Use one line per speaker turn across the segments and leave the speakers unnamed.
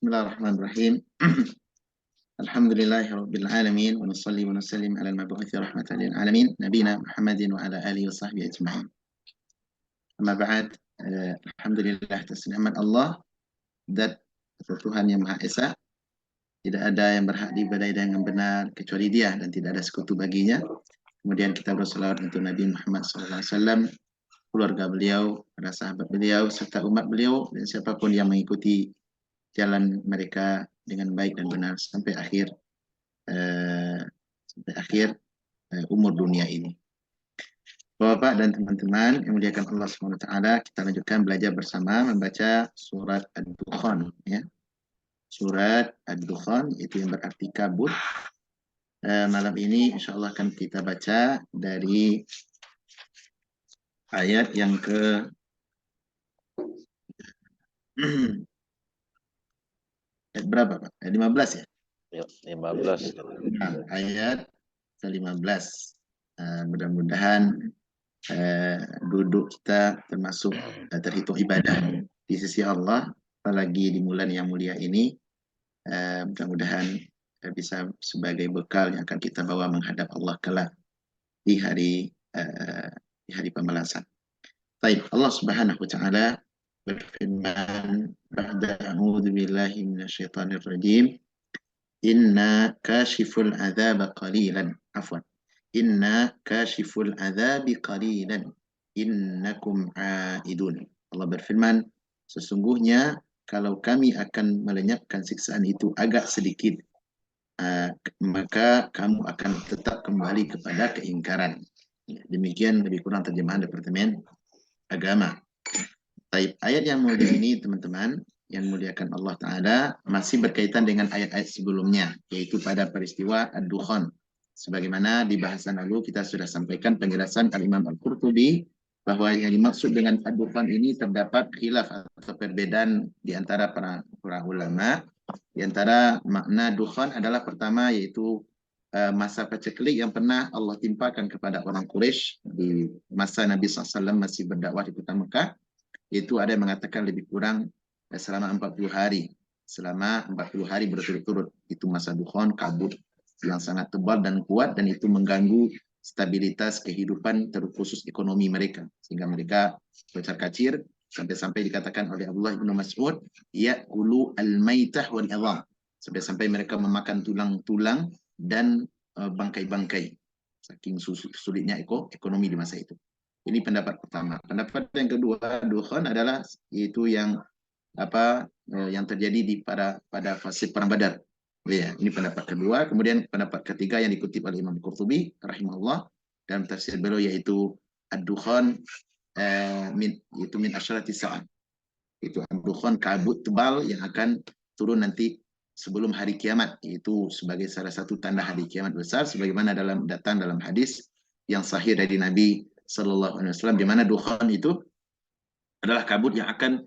Bismillahirrahmanirrahim. Alhamdulillahirabbil alamin wa nusalli wa nusallim ala al-mab'uts rahmatan lil alamin nabiyina Muhammadin wa ala alihi wa sahbihi ajma'in. Amma ba'd, alhamdulillah atas nikmat Allah, zat Tuhan yang Maha Esa. Tidak ada yang berhak diibadahi dengan benar kecuali Dia dan tidak ada sekutu baginya. Kemudian kita bersalawat untuk Nabi Muhammad SAW, keluarga beliau, para sahabat beliau, serta umat beliau dan siapapun yang mengikuti jalan mereka dengan baik dan benar sampai akhir umur dunia ini. Bapak dan teman-teman yang muliakan Allah SWT, kita lanjutkan belajar bersama membaca surat Ad-Dukhan, ya. Surat Ad-Dukhan itu yang berarti kabut. Malam ini insya Allah akan kita baca dari ayat yang ke ayat berapa, Pak? Ayat 15 ya?
15.
Nah, ayat ke-15. Mudah-mudahan duduk kita termasuk terhitung ibadah di sisi Allah, apalagi di bulan yang mulia ini. Mudah-mudahan bisa sebagai bekal yang akan kita bawa menghadap Allah kelak di hari pembalasan. Baik, Allah Subhanahu wa taala berfirman, ba'da a'udzu billahi minasyaitonir rajim, inna kashiful adzab qalilan, afwan, inna kashiful adzab qalilan innakum aidun. Allah berfirman, sesungguhnya kalau kami akan melenyapkan siksaan itu agak sedikit, maka kamu akan tetap kembali kepada keingkaran. Demikian lebih kurang terjemahan Departemen Agama. Baik, ayat yang mulia ini teman-teman yang muliakan Allah Ta'ala masih berkaitan dengan ayat-ayat sebelumnya, yaitu pada peristiwa Ad-Dukhan. Sebagaimana di bahasan lalu kita sudah sampaikan penjelasan Al-Imam Al-Qurtubi bahwa yang dimaksud dengan Ad-Dukhan ini terdapat khilaf atau perbedaan di antara para ulama. Di antara makna Dukhan adalah pertama yaitu masa paceklik yang pernah Allah timpakan kepada orang Quraisy di masa Nabi SAW masih berdakwah di kota Mekah. Itu ada yang mengatakan lebih kurang selama 40 hari. Selama 40 hari berturut-turut. Itu masa Dukhan, kabut yang sangat tebal dan kuat, dan itu mengganggu stabilitas kehidupan terkhusus ekonomi mereka. Sehingga mereka berkacir sampai-sampai dikatakan oleh Abdullah bin Mas'ud, ya'kulu al-maitah wal idham. Sampai-sampai mereka memakan tulang-tulang dan bangkai-bangkai. Saking sulitnya ekonomi di masa itu. Ini pendapat pertama. Pendapat yang kedua, Dukhan adalah itu yang yang terjadi pada fase perang Badar. Ya, ini pendapat kedua. Kemudian pendapat ketiga yang dikutip oleh Imam Qurtubi rahimahullah dalam tafsir beliau, yaitu Ad-Dukhan min asyarati sa'ah. Itu Ad-Dukhan, kabut tebal yang akan turun nanti sebelum hari kiamat, yaitu sebagai salah satu tanda hari kiamat besar, sebagaimana datang dalam hadis yang sahih dari Nabi Sallallahu Alaihi Wasallam, di mana Dukhan itu adalah kabut yang akan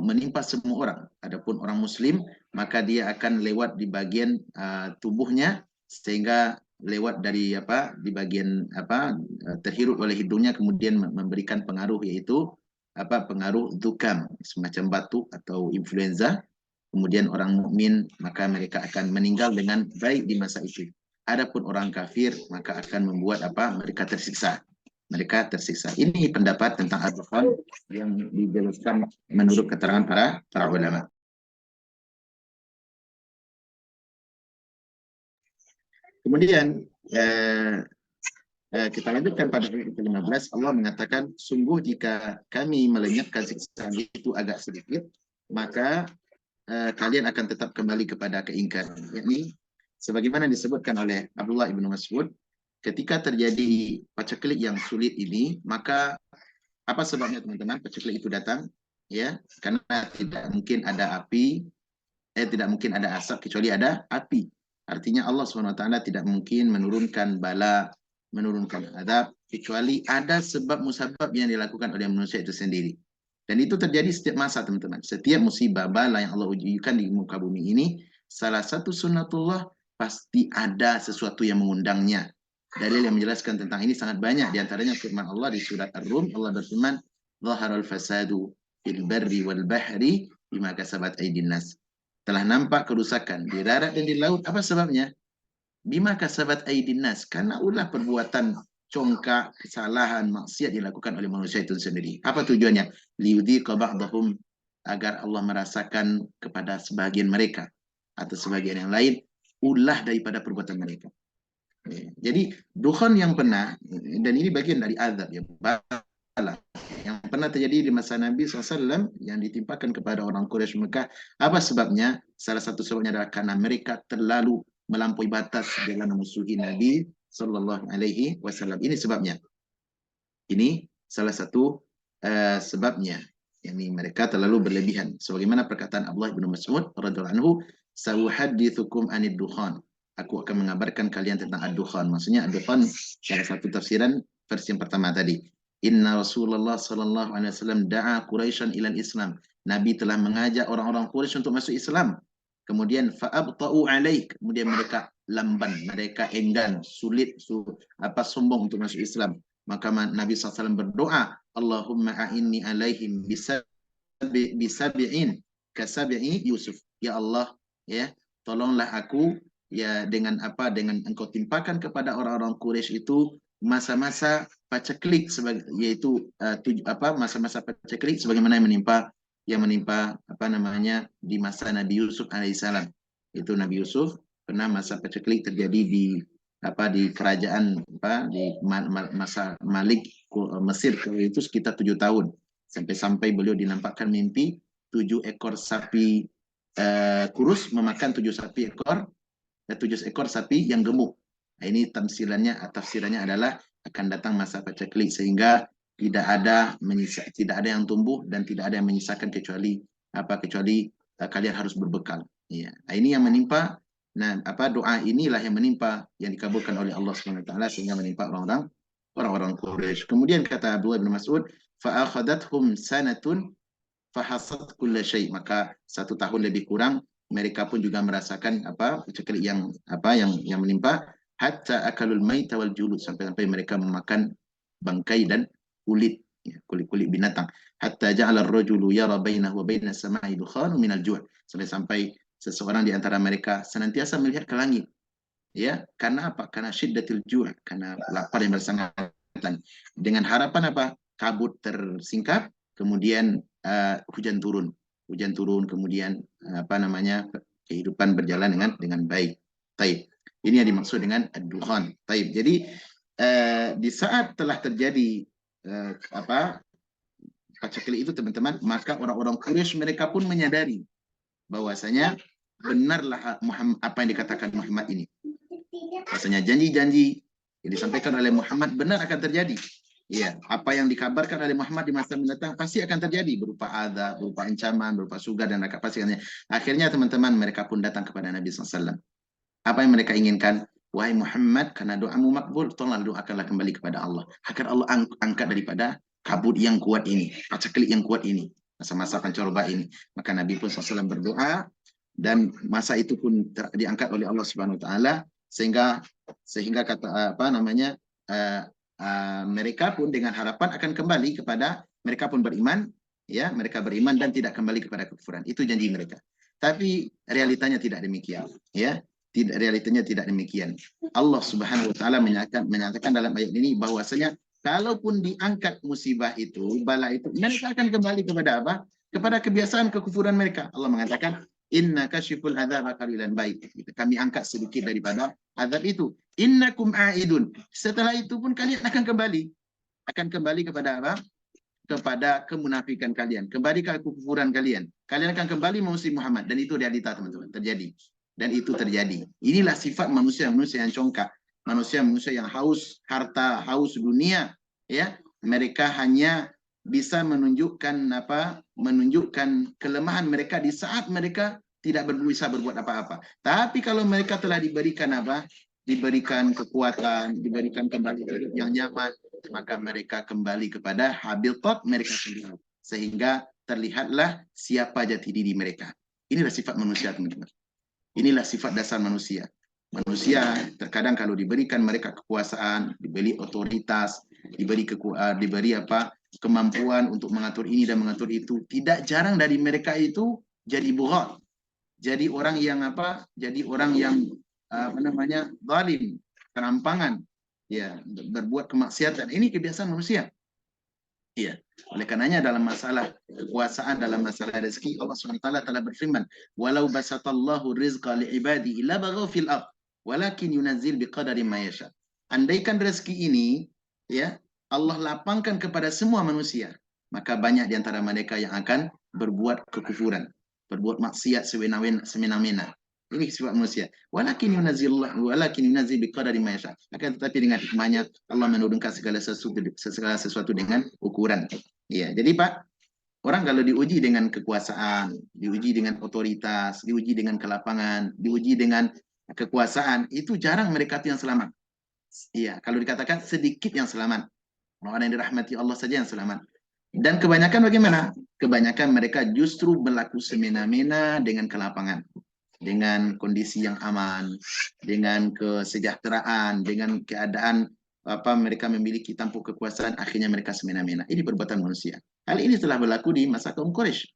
menimpa semua orang. Adapun orang Muslim, maka dia akan lewat di bagian tubuhnya, sehingga lewat dari di bagian terhirup oleh hidungnya, kemudian memberikan pengaruh, yaitu pengaruh dzukam, semacam batuk atau influenza. Kemudian orang mukmin maka mereka akan meninggal dengan baik di masa itu. Adapun orang kafir maka akan membuat mereka tersiksa. Mereka tersiksa. Ini pendapat tentang Ad-Dukhan yang dijelaskan menurut keterangan para ulama. Kemudian kita lanjutkan pada ayat ke-15. Allah mengatakan, sungguh jika kami melenyapkan siksaan itu agak sedikit, maka kalian akan tetap kembali kepada keingkaran. Yakni sebagaimana disebutkan oleh Abdullah bin Mas'ud, ketika terjadi paceklik yang sulit ini, maka apa sebabnya teman-teman paceklik itu datang? Ya, karena tidak mungkin ada api, tidak mungkin ada asap kecuali ada api. Artinya Allah SWT tidak mungkin menurunkan bala, menurunkan azab kecuali ada sebab musabab yang dilakukan oleh manusia itu sendiri. Dan itu terjadi setiap masa teman-teman. Setiap musibah bala yang Allah ujikan di muka bumi ini, salah satu sunnatullah pasti ada sesuatu yang mengundangnya. Dalil yang menjelaskan tentang ini sangat banyak. Di antaranya firman Allah di surat Ar-Rum. Allah berfirman, "Zaharal fasadu fil barri wal bahri bima kasabat aydin nas. Telah nampak kerusakan di darat dan di laut. Apa sebabnya? Bima kasabat aydin nas, karena ulah perbuatan congkak, kesalahan, maksiat dilakukan oleh manusia itu sendiri. Apa tujuannya? Liyudhiqa ba'dahum, agar Allah merasakan kepada sebagian mereka atau sebagian yang lain ulah daripada perbuatan mereka. Jadi dukhan yang pernah, dan ini bagian dari azab ya, bala yang pernah terjadi di masa Nabi SAW yang ditimpakan kepada orang Quraisy Mekah. Apa sebabnya? Salah satu sebabnya adalah karena mereka terlalu melampaui batas dengan memusuhi Nabi Sallallahu Alaihi Wasallam. Ini sebabnya. Ini salah satu sebabnya. Yani mereka terlalu berlebihan. Sebagaimana perkataan Abdullah bin Mas'ud radhiyallahu anhu, "Sauhaddithukum anid dukhan." Aku akan mengabarkan kalian tentang ad-dukhan. Maksudnya ad-dukhan salah satu tafsiran versi yang pertama tadi. Inna Rasulullah sallallahu alaihi wasallam da'a Quraisyan ilal Islam. Nabi telah mengajak orang-orang Quraisy untuk masuk Islam. Kemudian fa'abta'u alaik. Kemudian mereka lamban, mereka enggan, sulit, sombong untuk masuk Islam. Maka Nabi SAW berdoa, Allahumma a'inni alaihim bisabi'in kasabi'i Yusuf. Ya Allah, ya, tolonglah aku ya dengan apa, dengan engkau timpakan kepada orang-orang Quraisy itu masa-masa paceklik, yaitu masa-masa paceklik sebagaimana yang menimpa apa namanya di masa Nabi Yusuf alaihissalam. Itu Nabi Yusuf pernah masa paceklik terjadi di kerajaan di masa Malik Mesir itu sekitar 7 tahun, sampai beliau dinampakkan mimpi 7 ekor sapi kurus memakan 7 ekor sapi yang gemuk. Nah, ini tafsirannya adalah akan datang masa paceklik sehingga tidak ada yang tumbuh dan tidak ada yang menyisakan kecuali kalian harus berbekal. Ya. Nah, ini yang menimpa. Nah, doa inilah yang menimpa, yang dikabulkan oleh Allah Subhanahu wa taala sehingga menimpa orang-orang Quraisy. Kemudian kata Abdullah bin Mas'ud, fa akhadathum sanatun fahasat kulla syai', maka 1 tahun lebih kurang mereka pun juga merasakan paceklik yang menimpa, hatta akalul maita wal julud, sampai mereka memakan bangkai dan kulit binatang, hatta ja'ala ar-rajulu yara bainahu wa bainas sama'i dukhanun minal ju', sampai seseorang di antara mereka senantiasa melihat ke langit, ya, karena apa? Karena syiddatil ju', karena lapar yang bersangkutan, dengan harapan kabut tersingkap, kemudian hujan turun, kemudian kehidupan berjalan dengan baik. Taib. Ini yang dimaksud dengan ad-dukhan. Taib. Jadi di saat telah terjadi paceklik itu, teman-teman, maka orang-orang Quraisy mereka pun menyadari bahwasanya benarlah apa yang dikatakan Muhammad ini. Bahwasanya janji-janji yang disampaikan oleh Muhammad benar akan terjadi. Iya, apa yang dikabarkan oleh Muhammad di masa mendatang pasti akan terjadi, berupa azab, berupa ancaman, berupa surga dan neraka pasti. Akhirnya teman-teman mereka pun datang kepada Nabi SAW. Apa yang mereka inginkan? Wahai Muhammad, karena doamu makbul, tolonglah doakanlah kembali kepada Allah, agar Allah angkat daripada kabut yang kuat ini, paceklik yang kuat ini, masa-masa pancaroba ini. Maka Nabi pun SAW berdoa, dan masa itu pun diangkat oleh Allah Subhanahu Wa Taala, sehingga kata mereka pun dengan harapan akan kembali kepada, mereka pun beriman, ya, mereka beriman dan tidak kembali kepada kekufuran. Itu janji mereka. Tapi realitanya tidak demikian, ya. Realitanya tidak demikian. Allah Subhanahu wa taala menyatakan dalam ayat ini bahwasanya kalaupun diangkat musibah itu, bala itu, mereka akan kembali kepada apa? Kepada kebiasaan kekufuran mereka. Allah mengatakan, inna kashiful adzab qalilan, baik, kami angkat sedikit daripada azab itu. Innakum aidun. Setelah itu pun kalian akan kembali kepada apa? Kepada kemunafikan kalian, kembali ke kekufuran kalian. Kalian akan kembali memusuhi Muhammad, dan itu realita, teman-teman, terjadi. Dan itu terjadi. Inilah sifat manusia yang congkak, manusia yang haus harta, haus dunia, ya. Mereka hanya bisa menunjukkan kelemahan mereka di saat mereka tidak bisa berbuat apa-apa. Tapi kalau mereka telah diberikan kekuatan, diberikan kembali yang nyaman, maka mereka kembali kepada habitat mereka sendiri, sehingga terlihatlah siapa jati diri mereka. Inilah sifat manusia, teman-teman. Inilah sifat dasar manusia. Manusia terkadang kalau diberikan mereka kekuasaan, diberi otoritas, diberi kemampuan untuk mengatur ini dan mengatur itu. Tidak jarang dari mereka itu jadi bughat, jadi orang yang apa? Jadi orang yang apa namanya? Zalim, kerampangan, ya, berbuat kemaksiatan. Ini kebiasaan manusia. Iya. Oleh karenanya dalam masalah kekuasaan, dalam masalah rezeki, Allah SWT telah berfirman, "Walau basatallahu rizqa li'ibadihi la baghaw fil ard, walakin yunazzil biqadari ma yasha." Andaikan rezeki ini, ya, Allah lapangkan kepada semua manusia, maka banyak di antara mereka yang akan berbuat kekufuran, berbuat maksiat semena-mena. Ini sifat manusia. Walakin yunazzil biqadari ma yasha. Akan tetapi dengan hikmahnya Allah menurunkan segala sesuatu dengan ukuran. Iya, jadi Pak, orang kalau diuji dengan kekuasaan, diuji dengan otoritas, diuji dengan kelapangan, diuji dengan kekuasaan, itu jarang mereka itu yang selamat. Iya, kalau dikatakan sedikit yang selamat. Orang yang dirahmati Allah saja yang selamat. Dan kebanyakan bagaimana? Kebanyakan mereka justru berlaku semena-mena dengan kelapangan, dengan kondisi yang aman, dengan kesejahteraan, dengan keadaan apa mereka memiliki tampuk kekuasaan, akhirnya mereka semena-mena. Ini perbuatan manusia. Hal ini telah berlaku di masa kaum Quraisy.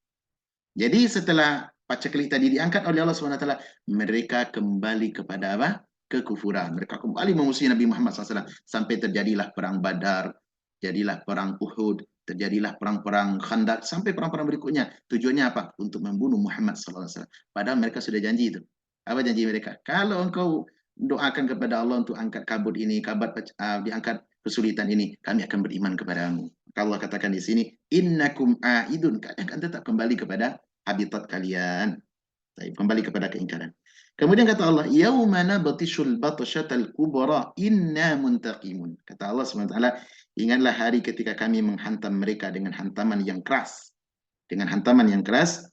Jadi setelah paceklik tadi diangkat oleh Allah SWT, mereka kembali kepada apa? Kekufuran. Mereka kembali memusuhi Nabi Muhammad SAW. Sampai terjadilah perang Badar, jadilah perang Uhud, terjadilah perang-perang Khandaq, sampai perang-perang berikutnya. Tujuannya apa? Untuk membunuh Muhammad SAW. Padahal mereka sudah janji itu. Apa janji mereka? Kalau engkau doakan kepada Allah untuk angkat kabut ini, diangkat kesulitan ini, kami akan beriman kepadamu. Allah katakan di sini, innakum aidun, kalian akan tetap kembali kepada habitat kalian. Kembali kepada keingkaran. Kemudian kata Allah, yauma nabtishul batsyatal kubra inna muntaqimun. Kata Allah SWT, ingatlah hari ketika kami menghantam mereka dengan hantaman yang keras. Dengan hantaman yang keras.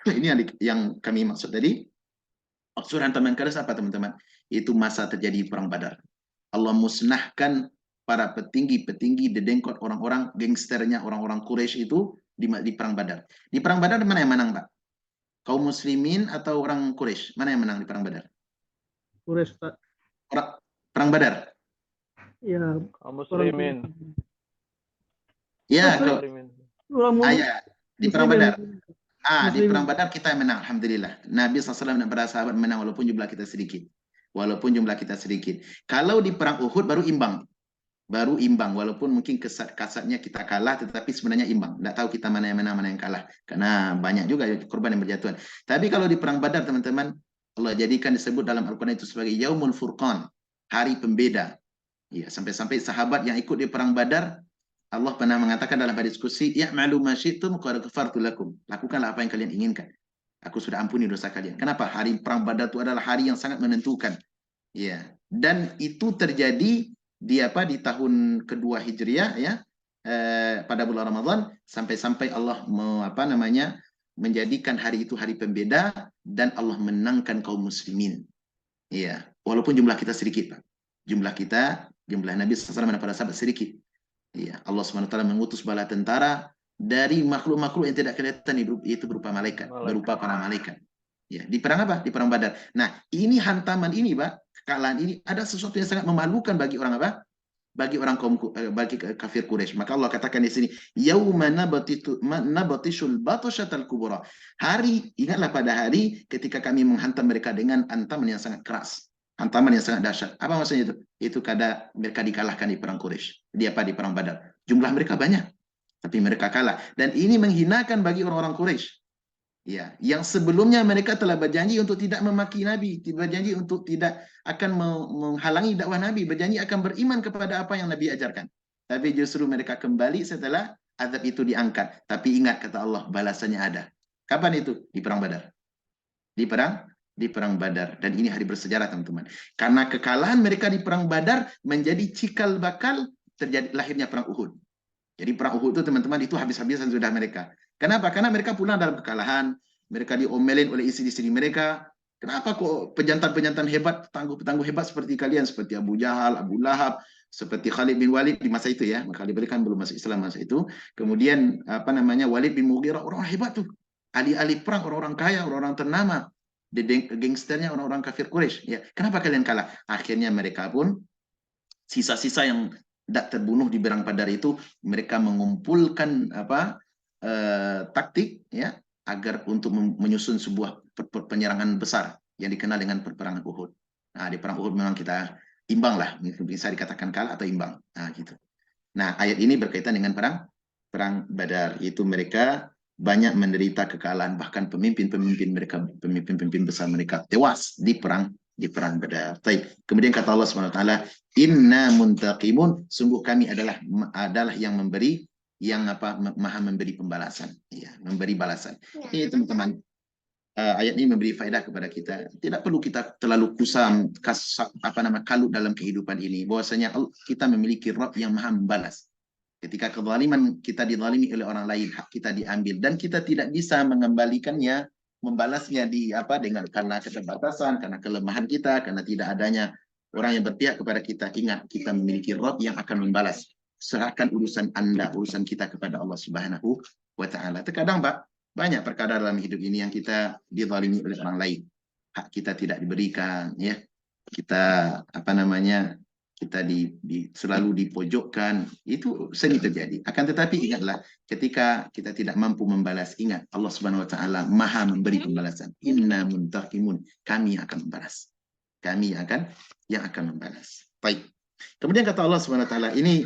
Ini yang kami maksud tadi. Maksud hantaman keras apa teman-teman? Itu masa terjadi perang Badar. Allah musnahkan para petinggi-petinggi dedengkot orang-orang gangsternya orang-orang Quraisy itu di perang Badar. Di perang Badar mana yang menang, Pak? Kaum muslimin atau orang Quraisy? Mana yang menang di perang Badar?
Quraisy, Pak.
Perang Badar.
Ya,
Kaum muslimin.
Ya, di perang Badar. Di perang Badar kita menang, alhamdulillah. Nabi SAW dan para sahabat menang walaupun jumlah kita sedikit. Kalau di perang Uhud baru imbang. Walaupun mungkin kasatnya kita kalah, tetapi sebenarnya imbang. Tidak tahu kita mana yang menang, mana yang kalah. Karena banyak juga korban yang berjatuhan. Tapi kalau di perang Badar, teman-teman, Allah jadikan disebut dalam Al-Quran itu sebagai Yaumul Furqan, hari pembeda. Ya, sampai-sampai sahabat yang ikut di perang Badar, Allah pernah mengatakan dalam hadis qudsi, "Ya'malu ma syi'tum qad ghafartu lakum." Lakukanlah apa yang kalian inginkan. Aku sudah ampuni dosa kalian. Kenapa? Hari perang Badar itu adalah hari yang sangat menentukan. Ya, dan itu terjadi di tahun kedua Hijriah, ya, pada bulan Ramadan, sampai-sampai Allah menjadikan hari itu hari pembeda dan Allah menangkan kaum muslimin. Ya, walaupun jumlah kita sedikit, Pak. Jumlah Nabi SAW dan para sahabat sedikit. Ya, Allah SWT mengutus bala tentara dari makhluk-makhluk yang tidak kelihatan, itu berupa malaikat, berupa para malaikat. Ya, di perang apa? Di perang Badar. Nah, ini hantaman ini, Pak, kekalahan ini ada sesuatu yang sangat memalukan bagi orang apa? Bagi kafir Quraisy. Maka Allah katakan di sini, yauma nabatishul batsyatal kubra. Ingatlah pada hari ketika kami menghantam mereka dengan hantaman yang sangat keras. Hantaman yang sangat dahsyat. Apa maksudnya itu? Itu kada mereka dikalahkan di perang Quraisy. Di perang Badar. Jumlah mereka banyak, tapi mereka kalah. Dan ini menghinakan bagi orang-orang Quraisy. Ya, yang sebelumnya mereka telah berjanji untuk tidak memaki Nabi, berjanji untuk tidak akan menghalangi dakwah Nabi, berjanji akan beriman kepada apa yang Nabi ajarkan. Tapi justru mereka kembali setelah azab itu diangkat. Tapi ingat, kata Allah, balasannya ada. Kapan itu? Di perang Badar. Di perang Badar. Dan ini hari bersejarah, teman-teman. Karena kekalahan mereka di perang Badar menjadi cikal bakal terjadi lahirnya perang Uhud. Jadi perang Uhud itu, teman-teman, itu habis-habisan sudah mereka. Kenapa? Karena mereka pulang dalam kekalahan, mereka diomelin oleh istri-istri mereka. Kenapa kok pejantan-pejantan hebat, petangguh-petangguh hebat seperti kalian, seperti Abu Jahal, Abu Lahab, seperti Khalid bin Walid di masa itu, ya. Khalid bin Walid kan belum masuk Islam masa itu. Kemudian Walid bin Mughirah, orang hebat tuh. Ahli-ahli perang, orang-orang kaya, orang-orang ternama. Gangsternya orang-orang kafir Quraisy. Ya. Kenapa kalian kalah? Akhirnya mereka pun sisa-sisa yang tidak terbunuh di Perang Badar itu, mereka mengumpulkan taktik ya agar untuk menyusun sebuah penyerangan besar yang dikenal dengan peperangan Uhud. Nah, di perang Uhud memang kita imbang lah, bisa dikatakan kalah atau imbang. Nah, gitu. Nah, ayat ini berkaitan dengan perang Badar. Itu mereka banyak menderita kekalahan, bahkan pemimpin-pemimpin mereka, pemimpin-pemimpin besar mereka tewas di perang Badar. Baik. Kemudian kata Allah SWT, inna muntaqimun, sungguh kami adalah yang memberi, yang maha memberi pembalasan, ya, memberi balasan. Ini teman-teman, ayat ini memberi faedah kepada kita. Tidak perlu kita terlalu kusam, kalut dalam kehidupan ini. Bahwasanya kita memiliki Rabb yang maha membalas. Ketika kezaliman kita dizalimi oleh orang lain, hak kita diambil dan kita tidak bisa mengembalikannya, membalasnya karena keterbatasan, karena kelemahan kita, karena tidak adanya orang yang berpihak kepada kita. Ingat, kita memiliki Rabb yang akan membalas. Serahkan urusan Anda, urusan kita kepada Allah Subhanahu wa taala. Terkadang, Pak, banyak perkara dalam hidup ini yang kita dizalimi oleh orang lain. Hak kita tidak diberikan, ya. Kita kita selalu dipojokkan, itu sering terjadi. Akan tetapi ingatlah, ketika kita tidak mampu membalas, ingat Allah Subhanahu wa taala maha memberi pembalasan. Inna muntaqimun, kami akan membalas. Kami yang akan membalas. Baik. Kemudian kata Allah Subhanahu wa taala, ini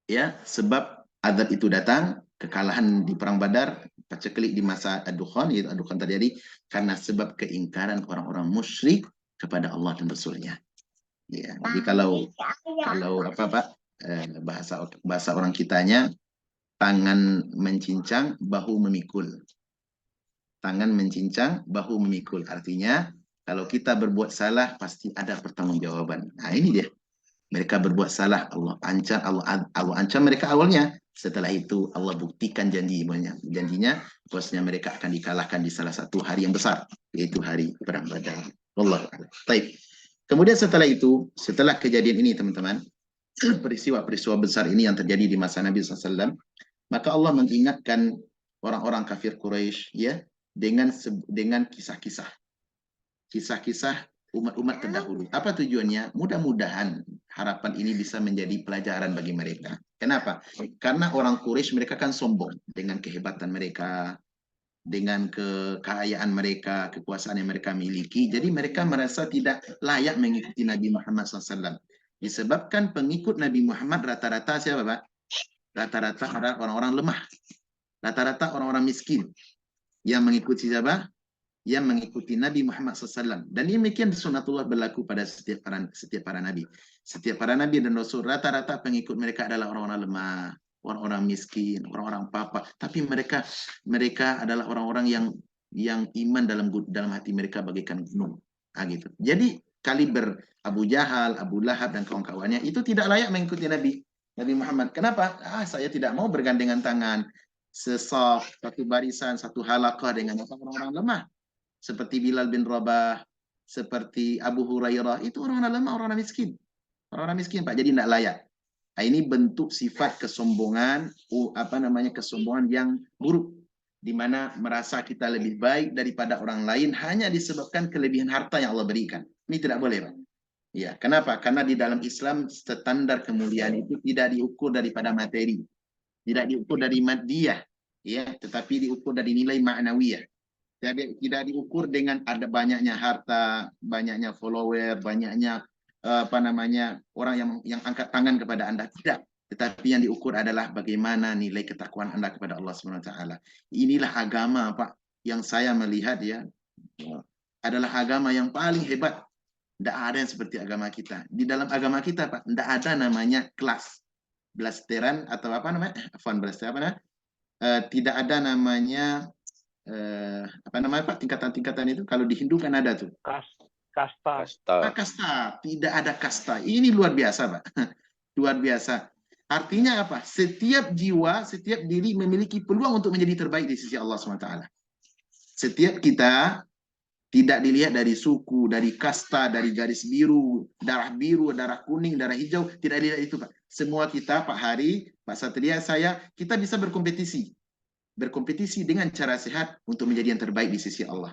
ya, sebab azab itu datang, kekalahan di perang Badar, paceklik di masa Ad-Dukhan, yaitu Ad-Dukhan terjadi karena sebab keingkaran orang-orang musyrik kepada Allah dan Rasulnya. Ya, jadi kalau bahasa orang kitanya, tangan mencincang, bahu memikul. Tangan mencincang, bahu memikul. Artinya, kalau kita berbuat salah, pasti ada pertanggungjawaban. Nah, ini dia. Mereka berbuat salah, Allah ancam mereka awalnya. Setelah itu, Allah buktikan janjinya, bahwasanya mereka akan dikalahkan di salah satu hari yang besar, yaitu hari Perang Badar. Wallahu a'lam. Baik. Kemudian setelah itu, setelah kejadian ini teman-teman, peristiwa-peristiwa besar ini yang terjadi di masa Nabi SAW, maka Allah mengingatkan orang-orang kafir Quraisy ya dengan kisah-kisah umat-umat terdahulu. Apa tujuannya? Mudah-mudahan harapan ini bisa menjadi pelajaran bagi mereka. Kenapa? Karena orang Quraisy mereka kan sombong dengan kehebatan mereka, dengan kekayaan mereka, kekuasaan yang mereka miliki. Jadi mereka merasa tidak layak mengikuti Nabi Muhammad SAW. Disebabkan pengikut Nabi Muhammad rata-rata siapa, Pak? Rata-rata adalah orang-orang lemah. Rata-rata orang-orang miskin. Yang mengikuti siapa? Yang mengikuti Nabi Muhammad SAW. Dan demikian sunatullah berlaku pada setiap para nabi. Setiap para nabi dan rasul, rata-rata pengikut mereka adalah orang-orang lemah, orang-orang miskin, orang-orang papa. Tapi mereka adalah orang-orang yang iman dalam hati mereka bagaikan gunung. Nah, gitu. Jadi kaliber Abu Jahal, Abu Lahab dan kawan-kawannya itu tidak layak mengikuti Nabi Muhammad. Kenapa? Saya tidak mau bergandengan tangan, sesaf, satu barisan, satu halaqah dengan orang-orang lemah. Seperti Bilal bin Rabah, seperti Abu Hurairah, itu orang-orang lemah, orang-orang miskin. Orang-orang miskin, Pak. Jadi tidak layak. Nah, ini bentuk sifat kesombongan, kesombongan yang buruk, di mana merasa kita lebih baik daripada orang lain hanya disebabkan kelebihan harta yang Allah berikan. Ini tidak boleh, Pak. Ya, kenapa? Karena di dalam Islam standar kemuliaan itu tidak diukur daripada materi, tidak diukur dari madiyah, ya, tetapi diukur dari nilai ma'nawiyah. Tidak diukur dengan ada banyaknya harta, banyaknya follower, banyaknya orang yang angkat tangan kepada Anda. Tidak. Tetapi yang diukur adalah bagaimana nilai ketakwaan Anda kepada Allah SWT. Inilah agama, Pak, yang saya melihat ya adalah agama yang paling hebat. Tidak ada yang seperti agama kita. Di dalam agama kita, Pak, tidak ada namanya kelas blasteran atau tidak ada namanya Pak, tingkatan-tingkatan itu. Kalau di Hindu kan ada tuh
Kasta.
kasta. Tidak ada kasta. Ini luar biasa, Pak. Luar biasa. Artinya apa? Setiap jiwa, setiap diri memiliki peluang untuk menjadi terbaik di sisi Allah SWT. Setiap kita tidak dilihat dari suku, dari kasta, dari garis biru, darah kuning, darah hijau, tidak dilihat itu, Pak. Semua kita, Pak Hari, Pak Satria, saya, kita bisa berkompetisi dengan cara sehat untuk menjadi yang terbaik di sisi Allah.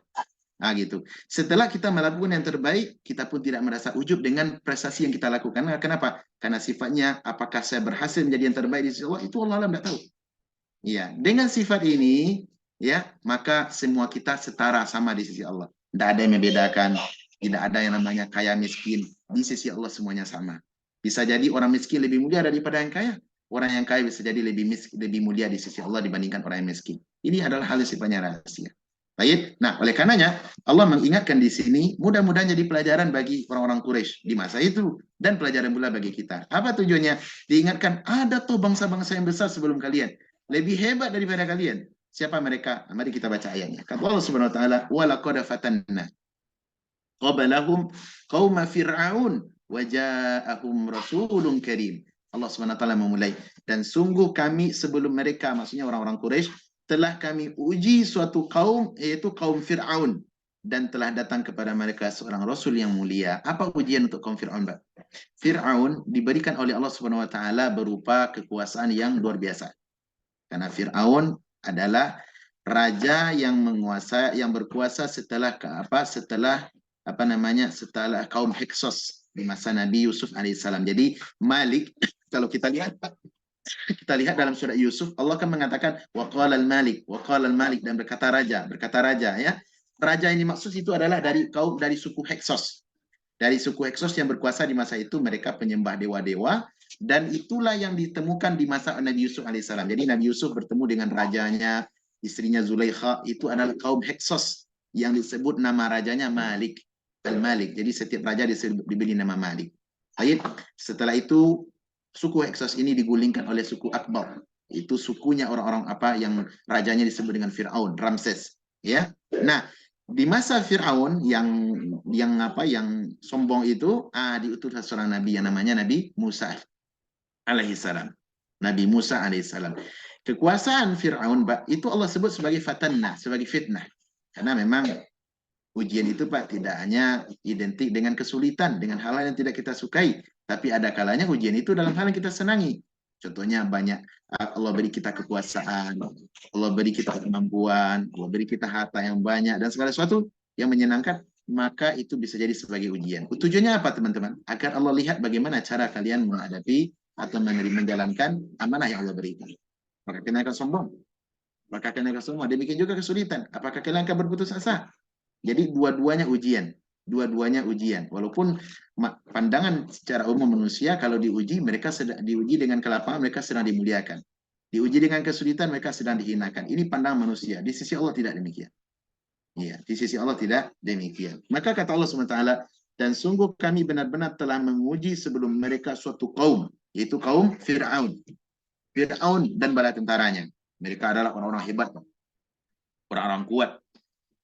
Ah gitu. Setelah kita melakukan yang terbaik, kita pun tidak merasa ujub dengan prestasi yang kita lakukan. Kenapa? Karena sifatnya, apakah saya berhasil menjadi yang terbaik di sisi Allah, itu Allah alam tidak tahu. Iya, dengan sifat ini, ya, maka semua kita setara sama di sisi Allah. Tidak ada yang membedakan, tidak ada yang namanya kaya miskin. Di sisi Allah semuanya sama. Bisa jadi orang miskin lebih mulia daripada yang kaya. Orang yang kaya bisa jadi lebih mulia di sisi Allah dibandingkan orang yang miskin. Ini adalah hal yang sifatnya rahasia. Baik. Nah, oleh karenanya Allah mengingatkan di sini, mudah-mudahan jadi pelajaran bagi orang-orang Quraisy di masa itu dan pelajaran pula bagi kita. Apa tujuannya? Diingatkan ada tuh bangsa-bangsa yang besar sebelum kalian, lebih hebat daripada kalian. Siapa mereka? Mari kita baca ayatnya. Kata Allah Subhanahu wa taala, "Wa laqad fatanna qablahum qauma fir'aun wa ja'ahum rasulun karim." Allah Subhanahu wa taala memulai, dan sungguh kami sebelum mereka, maksudnya orang-orang Quraisy, telah kami uji suatu kaum, yaitu kaum Fir'aun, dan telah datang kepada mereka seorang rasul yang mulia. Apa ujian untuk kaum Fir'aun, Pak? Fir'aun diberikan oleh Allah Subhanahu wa taala berupa kekuasaan yang luar biasa. Karena Fir'aun adalah raja yang menguasai, yang berkuasa setelah setelah kaum Hyksos di masa Nabi Yusuf alaihissalam. Jadi Malik, kalau kita lihat dalam surat Yusuf, Allah kan mengatakan waqala al-malik, dan berkata raja ya. Raja ini maksud itu adalah dari suku Hyksos. Dari suku Hyksos yang berkuasa di masa itu, mereka penyembah dewa-dewa, dan itulah yang ditemukan di masa Nabi Yusuf alaihissalam. Jadi Nabi Yusuf bertemu dengan rajanya, istrinya Zulaikha, itu adalah kaum Hyksos yang disebut nama rajanya Malik, Al-Malik. Jadi setiap raja diberi nama Malik. Baik, setelah itu suku Hyksos ini digulingkan oleh suku Akbar. Itu sukunya orang-orang yang rajanya disebut dengan Fir'aun, Ramses. Ya. Nah, di masa Fir'aun yang sombong itu, diutus seorang nabi yang namanya Nabi Musa alaihissalam. Nabi Musa alaihissalam. Kekuasaan Fir'aun, Pak, itu Allah sebut sebagai fatanna, sebagai fitnah. Karena memang ujian itu, Pak, tidak hanya identik dengan kesulitan, dengan hal-hal yang tidak kita sukai, tapi ada kalanya ujian itu dalam hal yang kita senangi. Contohnya banyak, Allah beri kita kekuasaan, Allah beri kita kemampuan, Allah beri kita harta yang banyak, dan segala sesuatu yang menyenangkan, maka itu bisa jadi sebagai ujian. Tujuannya apa, teman-teman? Agar Allah lihat bagaimana cara kalian menghadapi atau menjalankan amanah yang Allah berikan. Maka kalian akan sombong, maka kalian akan sombong. Demikian juga kesulitan. Apakah kalian akan berputus asa? Jadi dua-duanya ujian. Dua-duanya ujian. Walaupun pandangan secara umum manusia, kalau diuji, mereka sedang diuji dengan kelapangan, mereka sedang dimuliakan. Diuji dengan kesulitan, mereka sedang dihinakan. Ini pandangan manusia. Di sisi Allah tidak demikian. Iya, di sisi Allah tidak demikian. Maka kata Allah SWT, dan sungguh kami benar-benar telah menguji sebelum mereka suatu kaum, yaitu kaum Fir'aun. Fir'aun dan bala tentaranya. Mereka adalah orang-orang hebat, orang-orang kuat.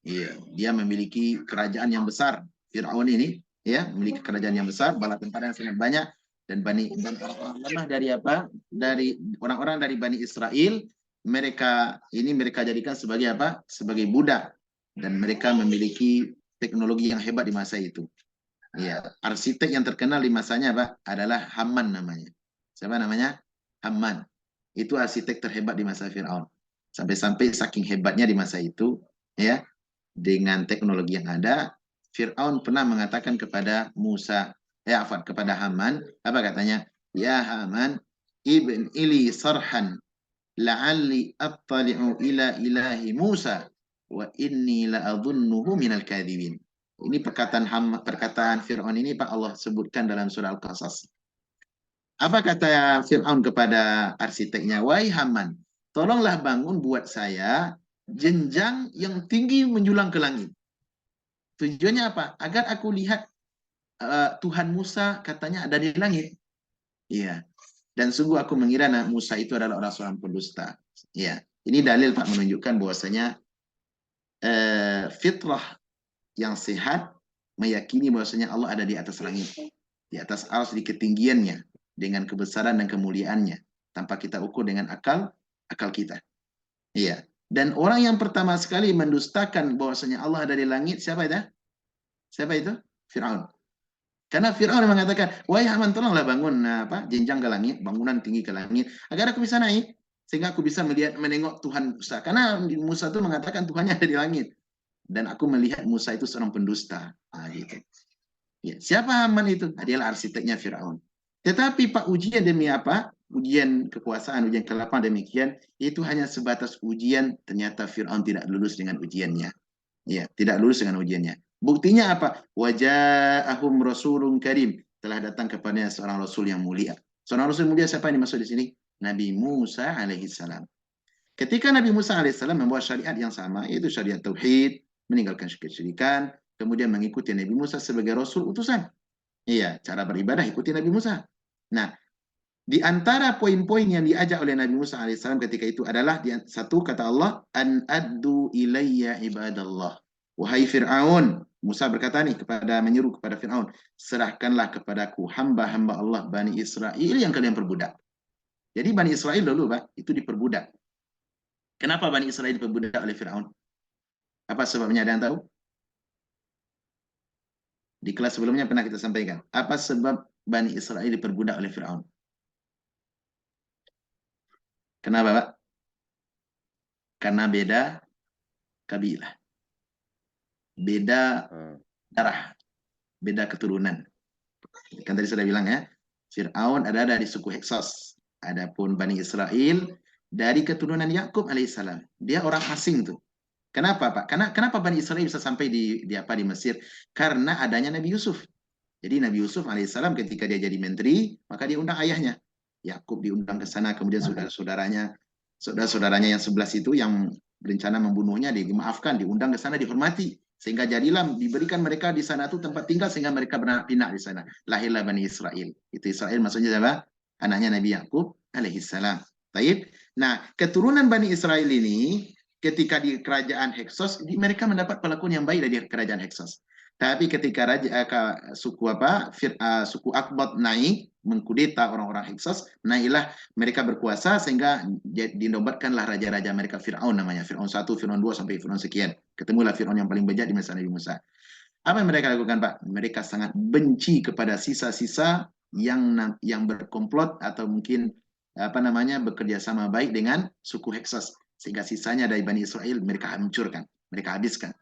Iya, dia memiliki kerajaan yang besar. Fir'aun ini, ya, memiliki kerajaan yang besar, bala tentara yang sangat banyak, dan orang-orang lemah dari apa? Dari orang-orang dari Bani Israel, mereka jadikan sebagai apa? Sebagai budak, dan mereka memiliki teknologi yang hebat di masa itu. Iya, arsitek yang terkenal di masanya apa? Adalah Haman namanya. Siapa namanya? Haman. Itu arsitek terhebat di masa Fir'aun. Sampai-sampai saking hebatnya di masa itu, ya, dengan teknologi yang ada, Fir'aun pernah mengatakan kepada kepada Haman, apa katanya? Ya Haman, ibn ili sarhan la'alli attali'u ila ilahi Musa wa inni la'adhunnuhu minal kadhibin. Ini perkataan Fir'aun ini, Pak, Allah sebutkan dalam surah Al-Qasas. Apa kata Fir'aun kepada arsiteknya? Wahai Haman, tolonglah bangun buat saya jenjang yang tinggi menjulang ke langit. Tujuannya apa? Agar aku lihat Tuhan Musa katanya ada di langit. Iya. Dan sungguh aku mengira Musa itu adalah orang seorang pendusta. Iya. Ini dalil, Pak, menunjukkan bahwasanya fitrah yang sehat meyakini bahwasanya Allah ada di atas langit, di atas arsy, di ketinggiannya, dengan kebesaran dan kemuliaannya, tanpa kita ukur dengan akal kita. Iya. Dan orang yang pertama sekali mendustakan bahwasanya Allah ada di langit, siapa itu? Siapa itu? Fir'aun. Karena Fir'aun mengatakan, wahai Haman, tolonglah bangun jenjang ke langit, bangunan tinggi ke langit, agar aku bisa naik, sehingga aku bisa menengok Tuhan Musa. Karena Musa itu mengatakan Tuhannya ada di langit. dan aku melihat Musa itu seorang pendusta. Nah, gitu. Ya, siapa Haman itu? Adalah arsiteknya Firaun. Tetapi Pak, ujian demi apa? Ujian kekuasaan, ujian kelapan demikian, itu hanya sebatas ujian. Ternyata Firaun tidak lulus dengan ujiannya. Ya, tidak lulus dengan ujiannya. Buktinya apa? Waja'ahum rasulun karim. Telah datang kepadanya seorang rasul yang mulia. Seorang rasul mulia siapa yang dimaksud di sini? Nabi Musa alaihi salam. Ketika Nabi Musa alaihissalam membawa syariat yang sama, yaitu syariat tauhid, meninggalkan kesyirikan, kemudian mengikuti Nabi Musa sebagai rasul utusan. Iya, cara beribadah ikuti Nabi Musa. Nah, di antara poin-poin yang diajak oleh Nabi Musa alaihissalam ketika itu adalah satu kata Allah, an addu ilayya ibadallah. Wahai Fir'aun, Musa berkata nih menyeru kepada Fir'aun, serahkanlah kepadaku hamba-hamba Allah Bani Israel yang kalian perbudak. Jadi Bani Israel dulu, Pak, itu diperbudak. Kenapa Bani Israel diperbudak oleh Fir'aun? Apa sebabnya, ada yang tahu? Di kelas sebelumnya pernah kita sampaikan. Apa sebab Bani Israel diperbudak oleh Fir'aun? Kenapa, Pak? Karena beda kabilah. Beda darah. Beda keturunan. Kan tadi sudah bilang ya, Fir'aun ada di suku Heksos. Adapun Bani Israel dari keturunan Yakub alaihissalam. Dia orang asing tuh. Kenapa, Pak? Kenapa Bani Israel bisa sampai di Mesir? Karena adanya Nabi Yusuf. Jadi Nabi Yusuf alaihissalam ketika dia jadi menteri, maka dia undang ayahnya. Yakub diundang ke sana, kemudian saudara-saudaranya yang 11 itu yang berencana membunuhnya dimaafkan, diundang ke sana, dihormati. Sehingga jadilah diberikan mereka di sana itu tempat tinggal sehingga mereka beranak di sana. Lahirlah Bani Israel. Itu Israel maksudnya siapa? Anaknya Nabi Yakub alaihissalam. Baik. Nah, keturunan Bani Israel ini ketika di kerajaan Heksos, mereka mendapat perlakuan yang baik dari kerajaan Heksos. Tapi ketika suku Akbat naik mengkudeta orang-orang Heksos, naiklah mereka berkuasa sehingga dinobatkanlah raja-raja mereka Fir'aun namanya. Fir'aun 1, Fir'aun 2 sampai Fir'aun sekian. Ketemulah Fir'aun yang paling bejat di masa Nabi Musa. Apa yang mereka lakukan, Pak? Mereka sangat benci kepada sisa-sisa yang berkomplot atau mungkin bekerja sama baik dengan suku Heksos, sehingga sisanya dari Bani Israel mereka hancurkan, mereka habiskan.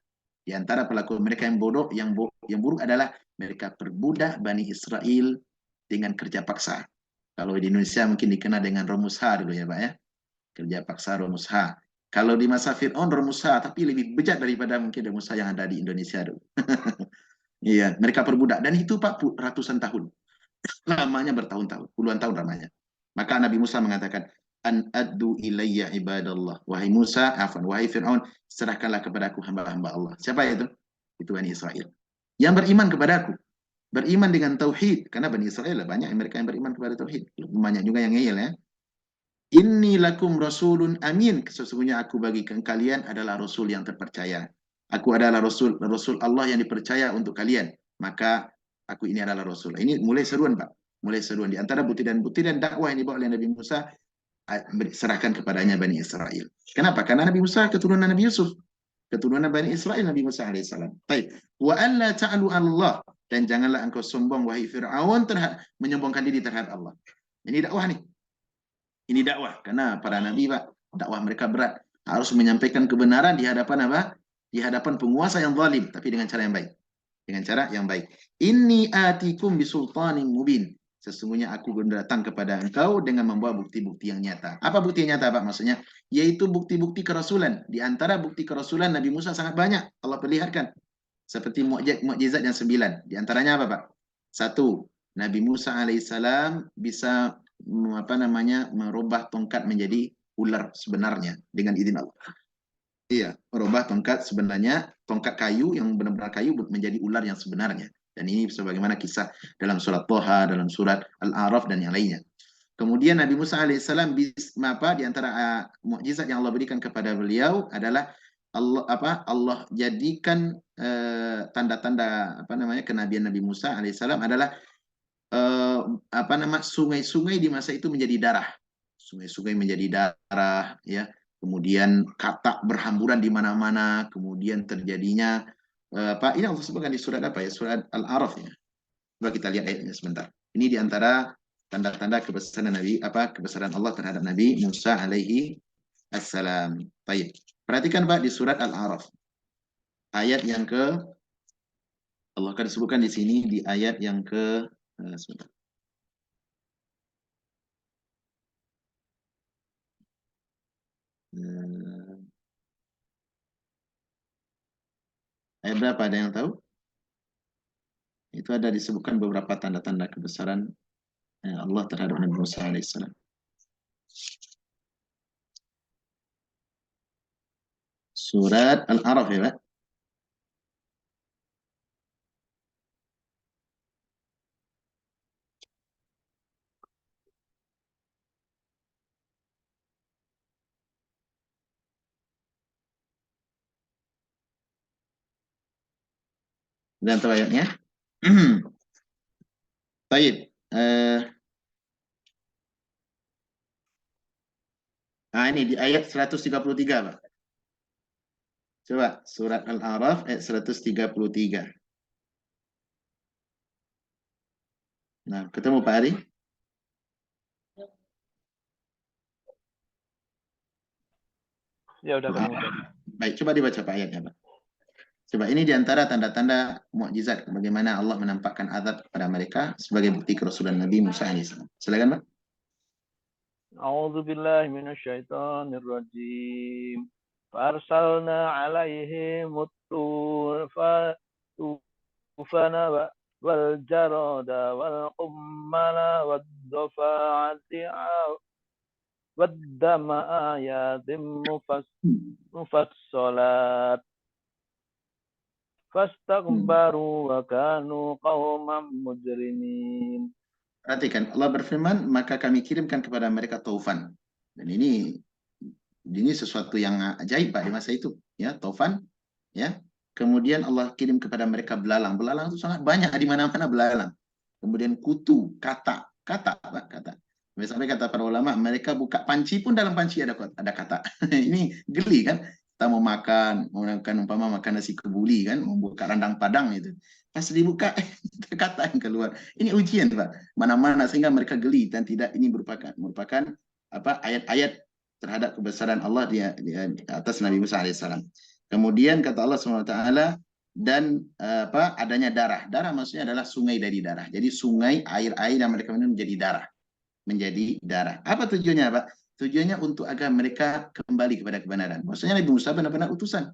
Di antara pelaku mereka yang bodoh, yang buruk adalah mereka perbudak Bani Israel dengan kerja paksa. Kalau di Indonesia mungkin dikenal dengan Romusha dulu ya, Pak ya. Kerja paksa Romusha. Kalau di masa Fir'aun Romusha, tapi lebih bejat daripada mungkin Romusha yang ada di Indonesia dulu. Iya, mereka perbudak. Dan itu, Pak, ratusan tahun. Lamanya bertahun-tahun, puluhan tahun lamanya. Maka Nabi Musa mengatakan, an addu ilayya ibadallah. Wahai Musa, wahai Fir'aun, serahkanlah kepadaku hamba-hamba Allah. Siapa itu? Itu Bani Israel. Yang beriman kepadaku. Beriman dengan tauhid. Karena Bani Israel banyak mereka yang beriman kepada tauhid. Banyak juga yang ngeyel ya. Inni lakum rasulun amin. Sesungguhnya aku bagi kalian adalah rasul yang terpercaya. Aku adalah rasul Allah yang dipercaya untuk kalian. Maka aku ini adalah rasul. Ini mulai seruan, Pak. Mulai seruan. Di antara bukti dan dakwah yang dibawa oleh Nabi Musa, serahkan kepadanya Bani Israel. Kenapa? Karena Nabi Musa keturunan Nabi Yusuf. Keturunan Bani Israel Nabi Musa alaihissalam. Baik. Wa alla ta'alu Allah. Dan janganlah engkau sombong, wahai Fir'aun, menyombongkan diri terhadap Allah. Ini dakwah nih. Ini dakwah. Karena para Nabi, Pak, dakwah mereka berat. Harus menyampaikan kebenaran di hadapan apa? Di hadapan penguasa yang zalim. Tapi dengan cara yang baik. Dengan cara yang baik. Inni atikum bisultanin mubin. Sesungguhnya aku datang kepada engkau dengan membawa bukti-bukti yang nyata. Apa bukti yang nyata, Pak? Maksudnya, yaitu bukti-bukti kerasulan. Di antara bukti kerasulan Nabi Musa sangat banyak. Allah perlihatkan. Seperti mukjizat yang 9. Di antaranya apa, Pak? 1. Nabi Musa alaihissalam bisa merubah tongkat menjadi ular sebenarnya dengan izin Allah. Iya, merubah tongkat sebenarnya, tongkat kayu yang benar-benar kayu menjadi ular yang sebenarnya. Dan ini sebagaimana kisah dalam surat Toha, dalam surat Al-A'raf dan yang lainnya. Kemudian Nabi Musa alaihissalam di antara mukjizat yang Allah berikan kepada beliau adalah Allah jadikan tanda-tanda kenabian Nabi Musa alaihissalam adalah sungai-sungai di masa itu menjadi darah. Sungai-sungai menjadi darah, ya. Kemudian katak berhamburan di mana-mana, kemudian terjadinya ini Allah sebutkan di surat apa ya? Surat Al-A'raf ya. Coba kita lihat ayatnya sebentar. Ini di antara tanda-tanda kebesaran kebesaran Allah terhadap Nabi Musa alaihi assalam. Baik. Perhatikan, Pak, di surat Al-A'raf. ayat yang ke Allah akan disebutkan di sini di ayat yang ke sebentar. Ayat berapa, ada yang tahu? Itu ada disebutkan beberapa tanda-tanda kebesaran Allah terhadap Nabi Musa alaihissalam. Surat Al-A'raf ya, Pak? Dan tahu ayatnya? Baik. Nah, ini di ayat 133, Pak. Coba surat Al-A'raf ayat 133. Nah, ketemu Pak Ari?
Ya udah ketemu.
Baik, coba dibaca Pak ayatnya, Pak. Coba ini diantara tanda-tanda mukjizat bagaimana Allah menampakkan azab kepada mereka sebagai bukti kerasulan Nabi Musa alaihissalam. Silakan, Pak.
A'udzu billahi minasyaitonir rajim. Farsalna 'alaihim tur tufana wal jarada wal qummala wad dafa'ati wad dama ayatim mufassalat fastakbaru wa kanu qauman mujrimin.
Perhatikan, Allah berfirman, maka kami kirimkan kepada mereka taufan. Dan ini sesuatu yang ajaib, Pak, di masa itu, ya, taufan, ya. Kemudian Allah kirim kepada mereka belalang. Belalang itu sangat banyak, di mana-mana belalang. Kemudian kutu, kata, Pak, kata. Sampai kata para ulama, mereka buka panci pun dalam panci ada kata. Ini geli kan? Kita mau makan umpama makan nasi kebuli kan, mau buka rendang Padang itu. Pas dibuka, kata yang keluar. Ini ujian, Pak. Mana-mana sehingga mereka geli dan tidak ini merupakan apa ayat-ayat terhadap kebesaran Allah di atas Nabi Musa alaihissalam. Kemudian kata Allah SWT, dan adanya darah. Darah maksudnya adalah sungai dari darah. Jadi sungai, air-air yang mereka minum menjadi darah. Apa tujuannya, Pak? Tujuannya untuk agar mereka kembali kepada kebenaran. Maksudnya Nabi Musa benar-benar utusan.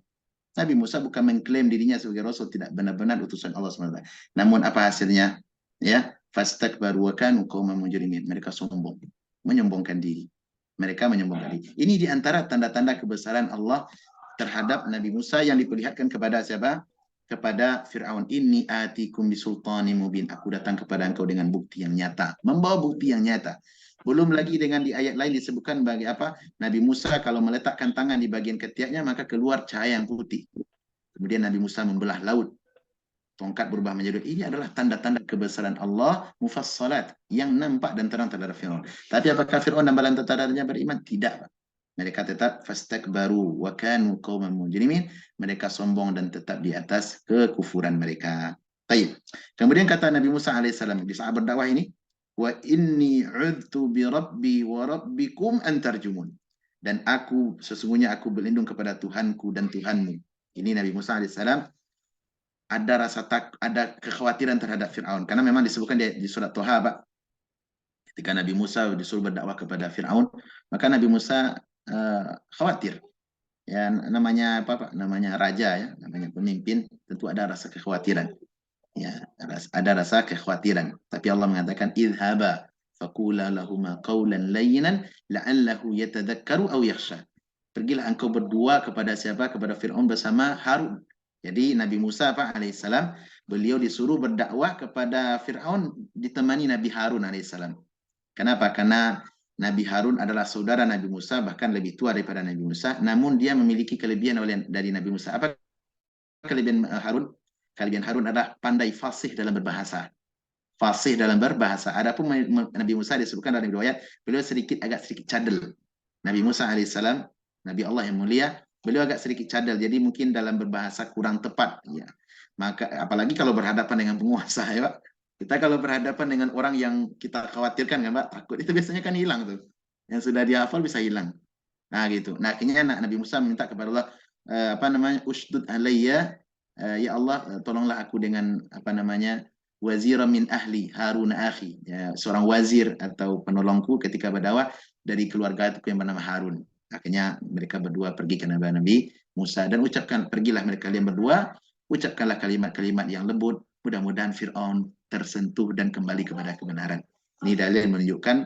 Nabi Musa bukan mengklaim dirinya sebagai rasul, tidak, benar-benar utusan Allah SWT. Namun apa hasilnya? Ya, fastakbaru wa kanu qauman mujrimin. Mereka sombong, menyombongkan diri. Mereka menyombongkan diri. Ini diantara tanda-tanda kebesaran Allah terhadap Nabi Musa yang diperlihatkan kepada siapa? Kepada Fir'aun. Inni atikum bisultani mubin. Aku datang kepada engkau dengan bukti yang nyata. Membawa bukti yang nyata. Belum lagi dengan di ayat lain disebutkan bagi apa? Nabi Musa kalau meletakkan tangan di bagian ketiaknya maka keluar cahaya yang putih. Kemudian Nabi Musa membelah laut. Tongkat berubah menjadi. Ini adalah tanda-tanda kebesaran Allah mufassalat yang nampak dan terang terhadap Fir'aun. Tapi apakah Fir'aun dan bala tentaranya beriman? Tidak. Mereka tetap fastakbaru wa kanu qauman mujrimin. Mereka sombong dan tetap di atas kekufuran mereka. Baik. Kemudian kata Nabi Musa alaihissalam di saat berdakwah ini, wa inni udtu bi rabbi wa rabbikum an tarjumun. Dan sesungguhnya aku berlindung kepada Tuhanku dan Tuhanmu. Ini Nabi Musa alaihissalam ada kekhawatiran terhadap Fir'aun. Karena memang disebutkan di surat Toha, Pak. Ketika Nabi Musa disuruh berdakwah kepada Fir'aun, maka Nabi Musa khawatir. Ya, namanya apa, Pak? Namanya raja ya, namanya pemimpin, tentu ada rasa kekhawatiran. Ya, ada rasa kekhawatiran. Tapi Allah mengatakan idhaba faqula lahuma qawlan layyinan la'allahu yatadhakkaru aw yakhsha. Pergilah engkau berdua kepada siapa? Kepada Fir'aun bersama Harun. Jadi Nabi Musa alaihissalam beliau disuruh berdakwah kepada Fir'aun ditemani Nabi Harun alaihissalam. Kenapa? Karena Nabi Harun adalah saudara Nabi Musa, bahkan lebih tua daripada Nabi Musa, namun dia memiliki kelebihan dari Nabi Musa. Apa kelebihan Harun? Kelebihan Harun adalah pandai fasih dalam berbahasa. Fasih dalam berbahasa. Adapun Nabi Musa disebutkan dalam riwayat, beliau agak sedikit cadel. Nabi Musa alaihissalam, Nabi Allah yang mulia, beliau agak sedikit cadel, jadi mungkin dalam berbahasa kurang tepat. Ya. Maka apalagi kalau berhadapan dengan penguasa, ya Pak. Kita kalau berhadapan dengan orang yang kita khawatirkan, kan Pak, takut itu biasanya kan hilang tuh. Yang sudah dihafal bisa hilang. Nah gitu. Nah akhirnya Nabi Musa minta kepada Allah, ushdud alayya ya Allah, tolonglah aku dengan apa namanya, wazira min ahli Harun akhi, ya, seorang wazir atau penolongku ketika berdakwah dari keluarga aku yang bernama Harun. Akhirnya mereka berdua pergi ke Nabi Musa dan ucapkan, pergilah mereka kalian berdua, ucapkanlah kalimat-kalimat yang lembut, mudah-mudahan Fir'aun tersentuh dan kembali kepada kebenaran. Ini dalil menunjukkan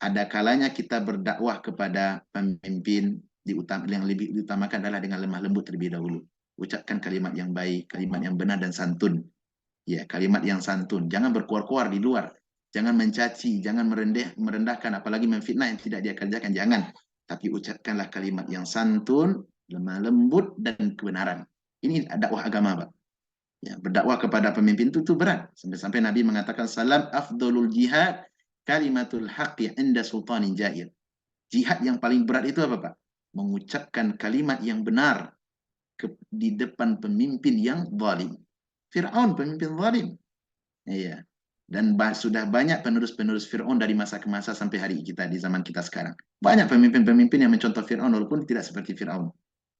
ada kalanya kita berdakwah kepada pemimpin yang lebih diutamakan adalah dengan lemah lembut terlebih dahulu. Ucapkan kalimat yang baik, kalimat yang benar dan santun. Ya, kalimat yang santun. Jangan berkuar-kuar di luar. Jangan mencaci, jangan merendahkan, apalagi memfitnah yang tidak dia kerjakan. Jangan. Tapi ucapkanlah kalimat yang santun, lemah lembut, dan kebenaran. Ini dakwah agama, Pak. Ya, berdakwah kepada pemimpin itu berat. Sampai-sampai Nabi mengatakan, salam afdolul jihad, kalimatul haqqi inda sultanin jair. Jihad yang paling berat itu apa, Pak? Mengucapkan kalimat yang benar di depan pemimpin yang zalim. Fir'aun pemimpin zalim. Iya. Dan sudah banyak penerus-penerus Fir'aun dari masa ke masa sampai hari kita di zaman kita sekarang. Banyak pemimpin-pemimpin yang mencontoh Fir'aun walaupun tidak seperti Fir'aun.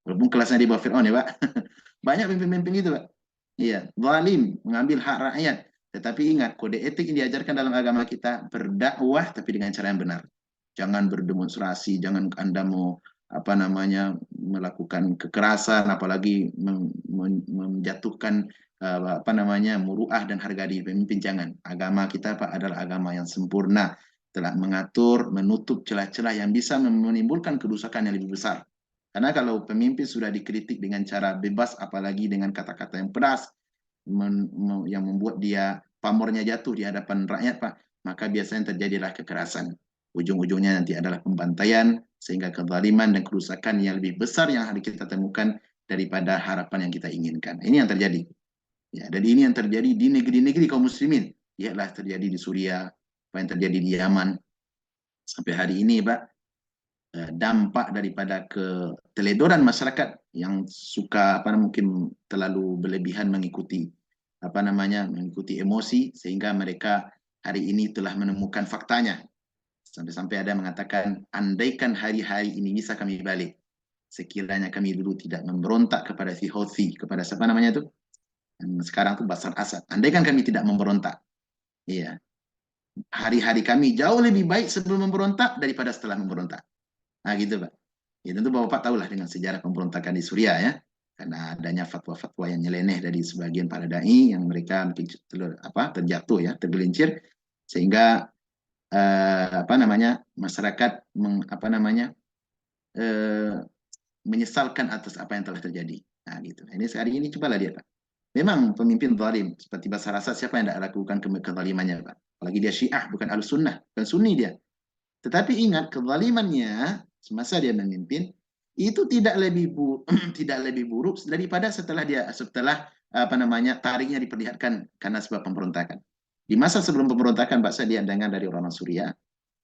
Walaupun kelasnya di bawah Fir'aun ya, Pak. Banyak pemimpin-pemimpin itu, Pak. Iya, zalim, mengambil hak rakyat. Tetapi ingat, kode etik yang diajarkan dalam agama kita, berdakwah tapi dengan cara yang benar. Jangan berdemonstrasi, jangan Anda mau apa namanya melakukan kekerasan, apalagi menjatuhkan apa namanya muruah dan harga diri pemimpin. Jangan. Agama kita, Pak, adalah agama yang sempurna, telah mengatur, menutup celah-celah yang bisa menimbulkan kerusakan yang lebih besar. Karena kalau pemimpin sudah dikritik dengan cara bebas, apalagi dengan kata-kata yang pedas, yang membuat dia pamornya jatuh di hadapan rakyat, Pak, maka biasanya terjadilah kekerasan. Ujung-ujungnya nanti adalah pembantaian, sehingga kezaliman dan kerusakan yang lebih besar yang hari kita temukan daripada harapan yang kita inginkan. Ini yang terjadi. Ya, dan ini yang terjadi di negeri-negeri kaum muslimin. Ialah terjadi di Suriah, apa yang terjadi di Yaman. Sampai hari ini, Pak, dampak daripada keteledoran masyarakat yang suka apa mungkin terlalu berlebihan mengikuti apa namanya mengikuti emosi, sehingga mereka hari ini telah menemukan faktanya. Sampai-sampai ada mengatakan, andaikan hari-hari ini bisa kami balik, sekiranya kami dulu tidak memberontak kepada si Houthi, kepada siapa namanya itu sekarang tuh Bashar Assad, andaikan kami tidak memberontak, iya, hari-hari kami jauh lebih baik sebelum memberontak daripada setelah memberontak. Nah gitu, Pak. Ya tentu Bapak tahulah dengan sejarah pemberontakan di Suriah ya. Karena adanya fatwa-fatwa yang nyeleneh dari sebagian para dai yang mereka terjatuh ya, tergelincir, sehingga apa namanya masyarakat menyesalkan atas apa yang telah terjadi. Nah gitu. Ini hari ini cobalah lihat, Pak. Memang pemimpin zalim seperti Bashar Assad, siapa yang tidak lakukan kezalimannya, Pak? Apalagi dia Syiah, bukan Ahlussunnah, bukan Sunni dia. Tetapi ingat, kezalimannya semasa dia memimpin itu tidak lebih buruk daripada setelah apa namanya tariknya diperlihatkan karena sebab pemberontakan. Di masa sebelum pemberontakan, Pak, saya dengar dari orang Suriah,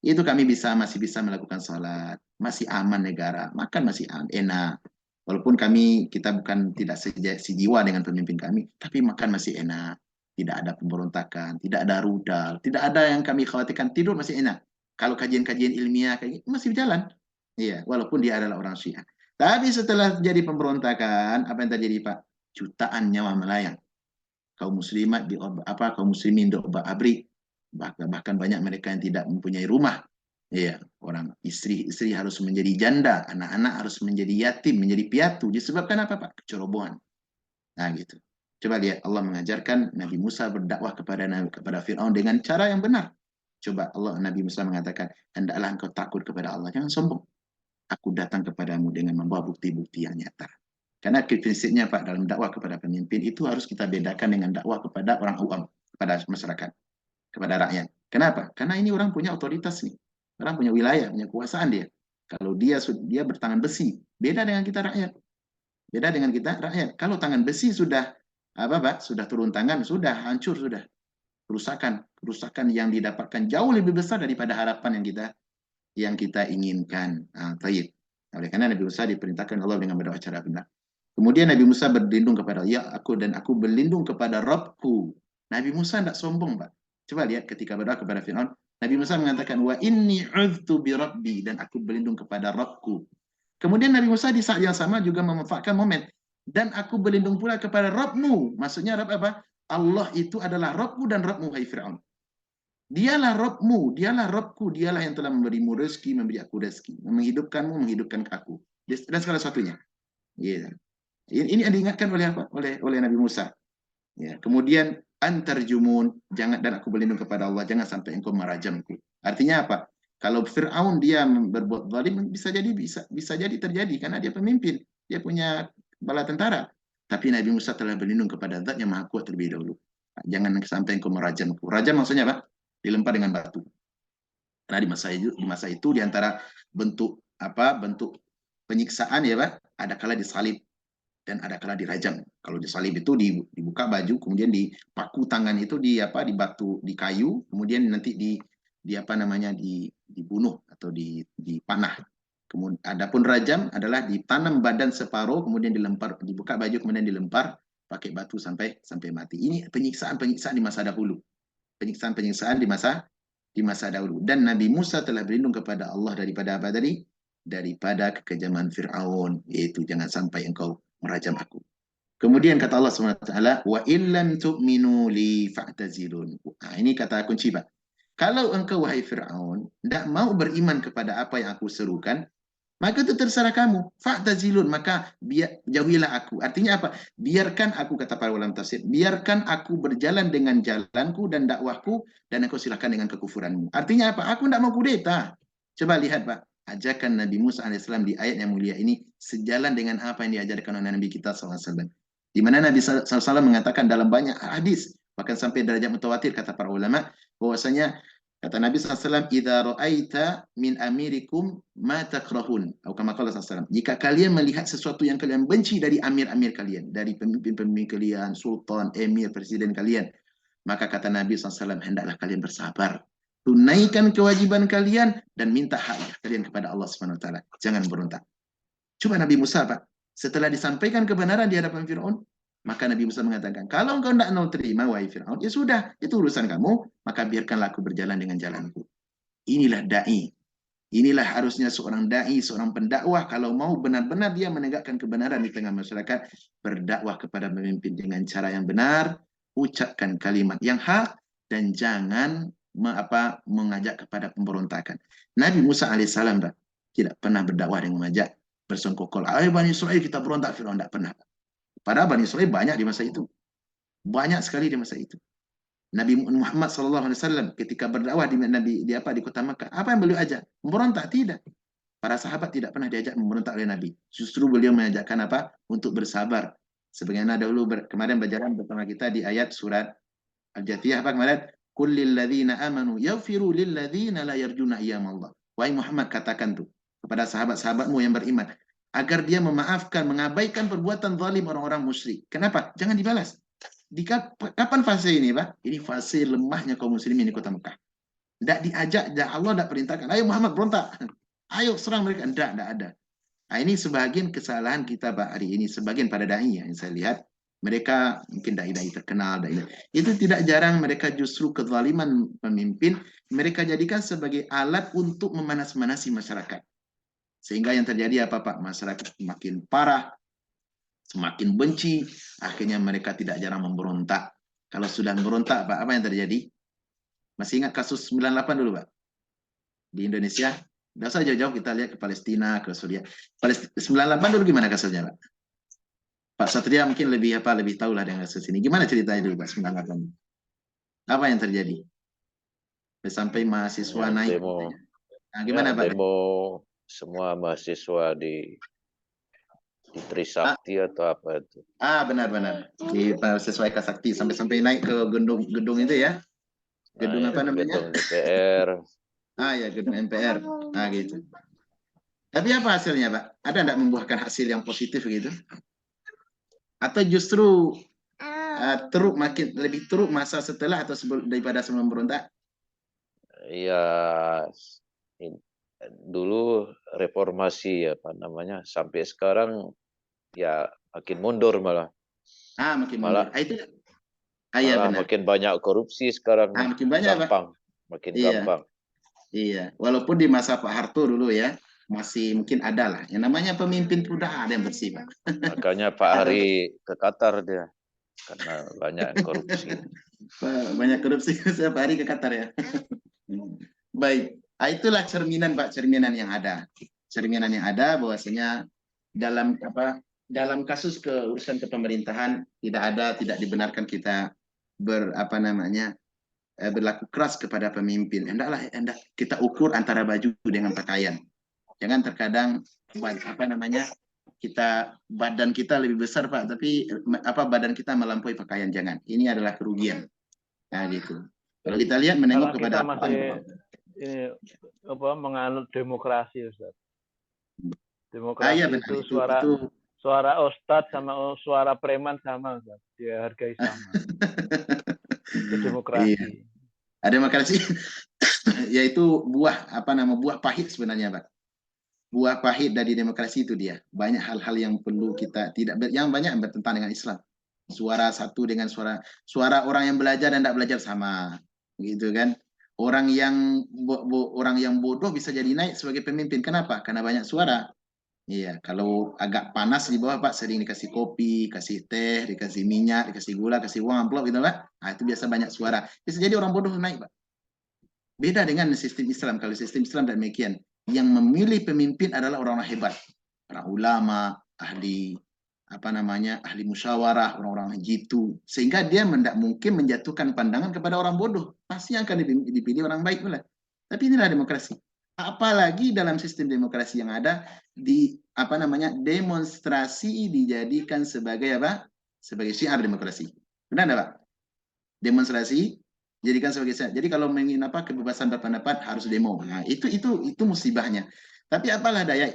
itu kami masih bisa melakukan salat, masih aman negara, makan masih enak. Walaupun kita bukan tidak sejiwa dengan pemimpin kami, tapi makan masih enak. Tidak ada pemberontakan, tidak ada rudal, tidak ada yang kami khawatirkan, tidur masih enak. Kalau kajian-kajian ilmiah kayak gitu masih berjalan. Iya, walaupun dia adalah orang Syiah. Tapi setelah terjadi pemberontakan, apa yang terjadi, Pak? Jutaan nyawa melayang. Kaum muslimin diobrak-abrik. Bahkan banyak mereka yang tidak mempunyai rumah. Iya, orang istri harus menjadi janda, anak-anak harus menjadi yatim, menjadi piatu. Disebabkan apa, Pak? Kecerobohan. Nah, gitu. Coba lihat, Allah mengajarkan Nabi Musa berdakwah kepada Fir'aun dengan cara yang benar. Coba Nabi Musa mengatakan, hendaklah engkau takut kepada Allah, jangan sombong. Aku datang kepadamu dengan membawa bukti-bukti yang nyata. Karena prinsipnya, Pak, dalam dakwah kepada pemimpin itu harus kita bedakan dengan dakwah kepada orang awam, kepada masyarakat, kepada rakyat. Kenapa? Karena ini orang punya otoritas nih. Orang punya wilayah, punya kekuasaan dia. Kalau dia bertangan besi, beda dengan kita rakyat. Beda dengan kita rakyat. Kalau tangan besi sudah sudah turun tangan, sudah hancur, sudah kerusakan yang didapatkan jauh lebih besar daripada harapan yang kita inginkan. Tayyib. Oleh karena Nabi Musa diperintahkan Allah dengan berdoa cara benar. Kemudian Nabi Musa berlindung kepada aku berlindung kepada Rabbku. Nabi Musa tidak sombong, Pak. Coba lihat ketika berdoa kepada Fir'aun, Nabi Musa mengatakan wa inni uztu bi rabbi, dan aku berlindung kepada Rabbku. Kemudian Nabi Musa di saat yang sama juga memanfaatkan momen Dan aku berlindung pula kepada Rabbmu. Maksudnya Rabb apa? Allah itu adalah Rabbmu dan Rabbmu, hai Fir'aun. Dialah Rabbmu, dialah Rabbku, dialah yang telah memberimu rezeki, memberi aku rezeki, menghidupkanmu, menghidupkan aku, dan segala sesuatunya. Yeah. Ini yang diingatkan oleh apa? Oleh Nabi Musa. Ya. Kemudian antarjumun, jangan, dan aku berlindung kepada Allah, jangan sampai engkau merajamku. Artinya apa? Kalau Fir'aun dia berbuat zalim, bisa jadi terjadi karena dia pemimpin, dia punya bala tentara. Tapi Nabi Musa telah berlindung kepada Zat yang Maha Kuat terlebih dahulu. Jangan sampai engkau merajamku. Rajam maksudnya apa? Dilempar dengan batu. Karena di masa itu di antara bentuk penyiksaan ya Pak, ada kala disalib dan ada kala dirajam. Kalau disalib itu dibuka baju, kemudian dipaku tangan itu di batu, di kayu, kemudian nanti dibunuh atau dipanah. Kemudian adapun rajam adalah ditanam badan separuh, kemudian dibuka baju, kemudian dilempar pakai batu sampai mati. Ini penyiksaan di masa dahulu. Penyiksaan di masa dahulu. Dan Nabi Musa telah berlindung kepada Allah daripada apa tadi? Daripada kekejaman Fir'aun, yaitu jangan sampai engkau merajam aku. Kemudian kata Allah SWT, wa illam tu'minu li fa'tazilun. Ini kata kunci, Pak. Kalau engkau, wahai Fir'aun, tidak mau beriman kepada apa yang aku serukan, maka itu terserah kamu. Fa'tazilun, maka jauhilah aku. Artinya apa? Biarkan aku, kata para ulama tafsir, biarkan aku berjalan dengan jalanku dan dakwahku, dan aku silakan dengan kekufuranmu. Artinya apa? Aku tidak mau kudeta. Coba lihat, Pak. Ajakan Nabi Musa AS di ayat yang mulia ini sejalan dengan apa yang diajarkan oleh Nabi kita SAW. Di mana Nabi SAW mengatakan dalam banyak hadis, bahkan sampai derajat mutawatir, kata para ulama, bahwasanya kata Nabi SAW, "Idza ra'aita min amirikum ma takrahun." Atau kama qala SAW, jika kalian melihat sesuatu yang kalian benci dari amir-amir kalian, dari pemimpin-pemimpin kalian, sultan, emir, presiden kalian, maka kata Nabi SAW, hendaklah kalian bersabar. Tunaikan kewajiban kalian dan minta hak kalian kepada Allah SWT. Jangan berontak. Coba Nabi Musa, Pak, setelah disampaikan kebenaran di hadapan Fir'aun, maka Nabi Musa mengatakan, kalau engkau tidak mau terima, wahai Fir'aun, ya sudah, itu urusan kamu, maka biarkanlah aku berjalan dengan jalanku. Inilah da'i. Inilah harusnya seorang da'i, seorang pendakwah, kalau mau benar-benar dia menegakkan kebenaran di tengah masyarakat, berdakwah kepada pemimpin dengan cara yang benar, ucapkan kalimat yang hak, dan jangan mengajak kepada pemberontakan. Nabi Musa alaihissalam tidak pernah berdakwah dengan mengajak bersengkokol. Ayo Bani Israel kita berontak, Fir'aun tidak pernah. Padahal Bani Israel banyak di masa itu. Banyak sekali di masa itu. Nabi Muhammad SAW ketika berdakwah di kota Makkah, apa yang beliau ajak? Memberontak? Tidak. Para sahabat tidak pernah diajak memberontak oleh Nabi. Justru beliau mengajakkan apa? Untuk bersabar. Sebagaimana dahulu kemarin berjalan bersama kita di ayat surat Al-Jathiyah apa kemarin? Qul lil ladzina amanu yaghfiru lil ladzina la yarjuna iyyamallah. Wahai Muhammad, katakan tuh kepada sahabat-sahabatmu yang beriman agar dia memaafkan, mengabaikan perbuatan zalim orang-orang musyrik. Kenapa? Jangan dibalas. Kapan fase ini, Pak? Ini fase lemahnya kaum muslimin di kota Mekah. Tidak diajak, Allah tidak perintahkan. Ayo Muhammad berontak. Ayo serang mereka. Tidak ada. Nah, ini sebagian kesalahan kita, Pak, hari ini. Sebagian pada da'i yang saya lihat. Mereka mungkin da'i-da'i terkenal. Itu tidak jarang mereka justru kezaliman pemimpin. Mereka jadikan sebagai alat untuk memanas-manasi masyarakat. Sehingga yang terjadi apa, Pak? Masyarakat semakin parah, semakin benci, akhirnya mereka tidak jarang memberontak. Kalau sudah memberontak, Pak, apa yang terjadi? Masih ingat kasus 98 dulu, Pak? Di Indonesia? Tidak usah jauh-jauh kita lihat ke Palestina, ke Suriah. 98 dulu gimana kasusnya, Pak? Pak Satria mungkin lebih tahu lah dengan kasus ini. Gimana ceritanya dulu, Pak, 98? Apa yang terjadi? Sampai mahasiswa naik.
Demo.
Nah, gimana, Pak?
Demo semua mahasiswa di Trisakti atau apa itu?
Benar-benar di mahasiswa Eka Sakti sampai naik ke gedung itu ya. Gedung apa namanya?
Gedung DPR.
Ya gedung MPR. Gitu. Tapi apa hasilnya, Pak? Ada tidak membuahkan hasil yang positif gitu? Atau justru makin lebih teruk masa setelah atau daripada sebelum berontak?
Ya, dulu reformasi sampai sekarang ya makin mundur malah.
Makin
malah
mundur. Itu
malah makin banyak korupsi sekarang.
Makin banyak,
gampang,
Pak.
Makin gampang.
Iya, walaupun di masa Pak Harto dulu ya, masih mungkin ada lah. Yang namanya pemimpin itu udah ada yang bersih, Pak.
Makanya Pak Hari ke Qatar dia karena banyak yang korupsi.
Banyak korupsi setiap hari ke Qatar ya. Baik, itulah cerminan Pak, cerminan yang ada. Cerminan yang ada bahwasanya dalam dalam kasus urusan kepemerintahan tidak dibenarkan kita berlaku keras kepada pemimpin. Hendak kita ukur antara baju dengan pakaian. Jangan terkadang badan kita lebih besar Pak, tapi badan kita melampaui pakaian, jangan. Ini adalah kerugian. Nah gitu. Kalau kita lihat menengok
Kalau
kepada
kita masih menganut demokrasi, Ustaz. Demokrasi
iya, benar.
itu suara ustadz sama suara preman sama, Ustaz. Dia hargai sama. Itu demokrasi.
Iya. Ada demokrasi yaitu buah pahit sebenarnya, Pak. Buah pahit dari demokrasi itu dia. Banyak hal-hal yang perlu kita yang banyak bertentangan dengan Islam. Suara satu dengan suara orang yang belajar dan tidak belajar sama, gitu kan? Orang yang bodoh bisa jadi naik sebagai pemimpin. Kenapa? Karena banyak suara. Iya, kalau agak panas di bawah Pak, sering dikasih kopi, kasih teh, dikasih minyak, dikasih gula, kasih uang amplop gitu Pak. Nah, itu biasa banyak suara. Bisa jadi orang bodoh naik Pak. Beda dengan sistem Islam. Kalau sistem Islam dan demikian, yang memilih pemimpin adalah orang-orang hebat, para ulama, ahli ahli musyawarah, orang-orang jitu, sehingga dia tidak mungkin menjatuhkan pandangan kepada orang bodoh. Pasti akan dipilih orang baik pula. Tapi inilah demokrasi. Apalagi dalam sistem demokrasi yang ada demonstrasi dijadikan sebagai sebagai syiar demokrasi. Benar enggak, Pak? Demonstrasi jadikan sebagai syiar. Jadi kalau ingin kebebasan berpendapat harus demo. Nah, itu musibahnya. Tapi apalah daya,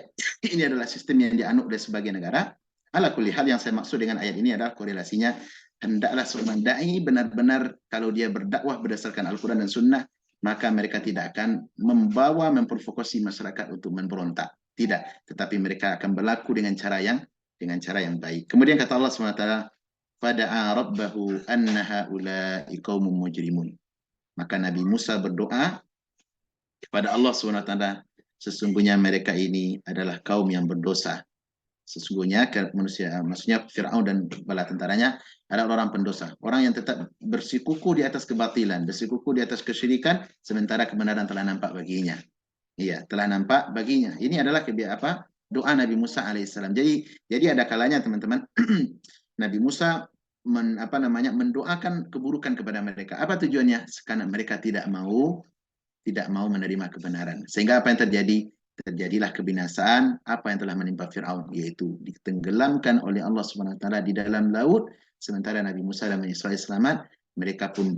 ini adalah sistem yang dianut oleh sebagian negara. Ala kulli hal, yang saya maksud dengan ayat ini adalah korelasinya hendaklah seorang dai benar-benar kalau dia berdakwah berdasarkan Al-Quran dan Sunnah, maka mereka tidak akan memprovokasi masyarakat untuk memberontak. Tidak, tetapi mereka akan berlaku dengan cara yang baik. Kemudian kata Allah SWT, fada'a rabbahu anna haula'i qaumun mujrimun. Maka Nabi Musa berdoa kepada Allah SWT, sesungguhnya mereka ini adalah kaum yang berdosa. Sesungguhnya maksudnya Fir'aun dan bala tentaranya adalah orang pendosa, orang yang tetap bersikukuh di atas kebatilan, bersikukuh di atas kesyirikan, sementara kebenaran telah nampak baginya. Iya, telah nampak baginya. Ini adalah doa Nabi Musa alaihissalam. Jadi ada kalanya teman-teman, Nabi Musa mendoakan keburukan kepada mereka. Apa tujuannya? Karena mereka tidak mau menerima kebenaran. Sehingga apa yang terjadi? Terjadilah kebinasaan apa yang telah menimpa Fir'aun, yaitu ditenggelamkan oleh Allah SWT di dalam laut, sementara Nabi Musa dan Bani Israil selamat. Mereka pun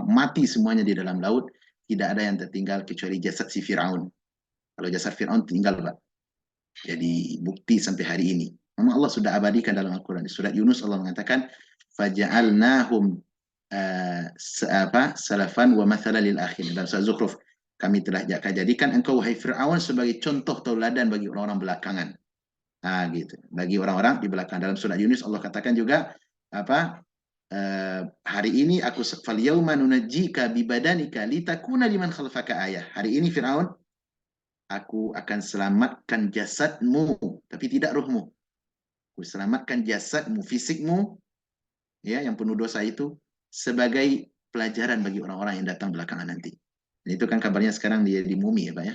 mati semuanya di dalam laut. Tidak ada yang tertinggal kecuali jasad si Fir'aun. Kalau jasad Fir'aun tinggal, Pak. Jadi bukti sampai hari ini. Memang Allah sudah abadikan dalam Al-Quran. Di surat Yunus Allah mengatakan, faja'alnahum salafan wa mathala lil akhirin. Dalam surat Zukhruf, kami telah jadikan engkau wahai Fir'aun sebagai contoh tauladan bagi orang-orang belakangan. Gitu. Bagi orang-orang di belakang. Dalam surat Yunus Allah katakan juga hari ini aku fal yauma nunajjika bi badanika litakuna liman khalfaka ayah. Hari ini Fir'aun, aku akan selamatkan jasadmu tapi tidak ruhmu. Aku selamatkan jasadmu, fisikmu ya yang penuh dosa itu sebagai pelajaran bagi orang-orang yang datang belakangan nanti. Dan itu kan kabarnya sekarang dia di mumi ya Pak ya.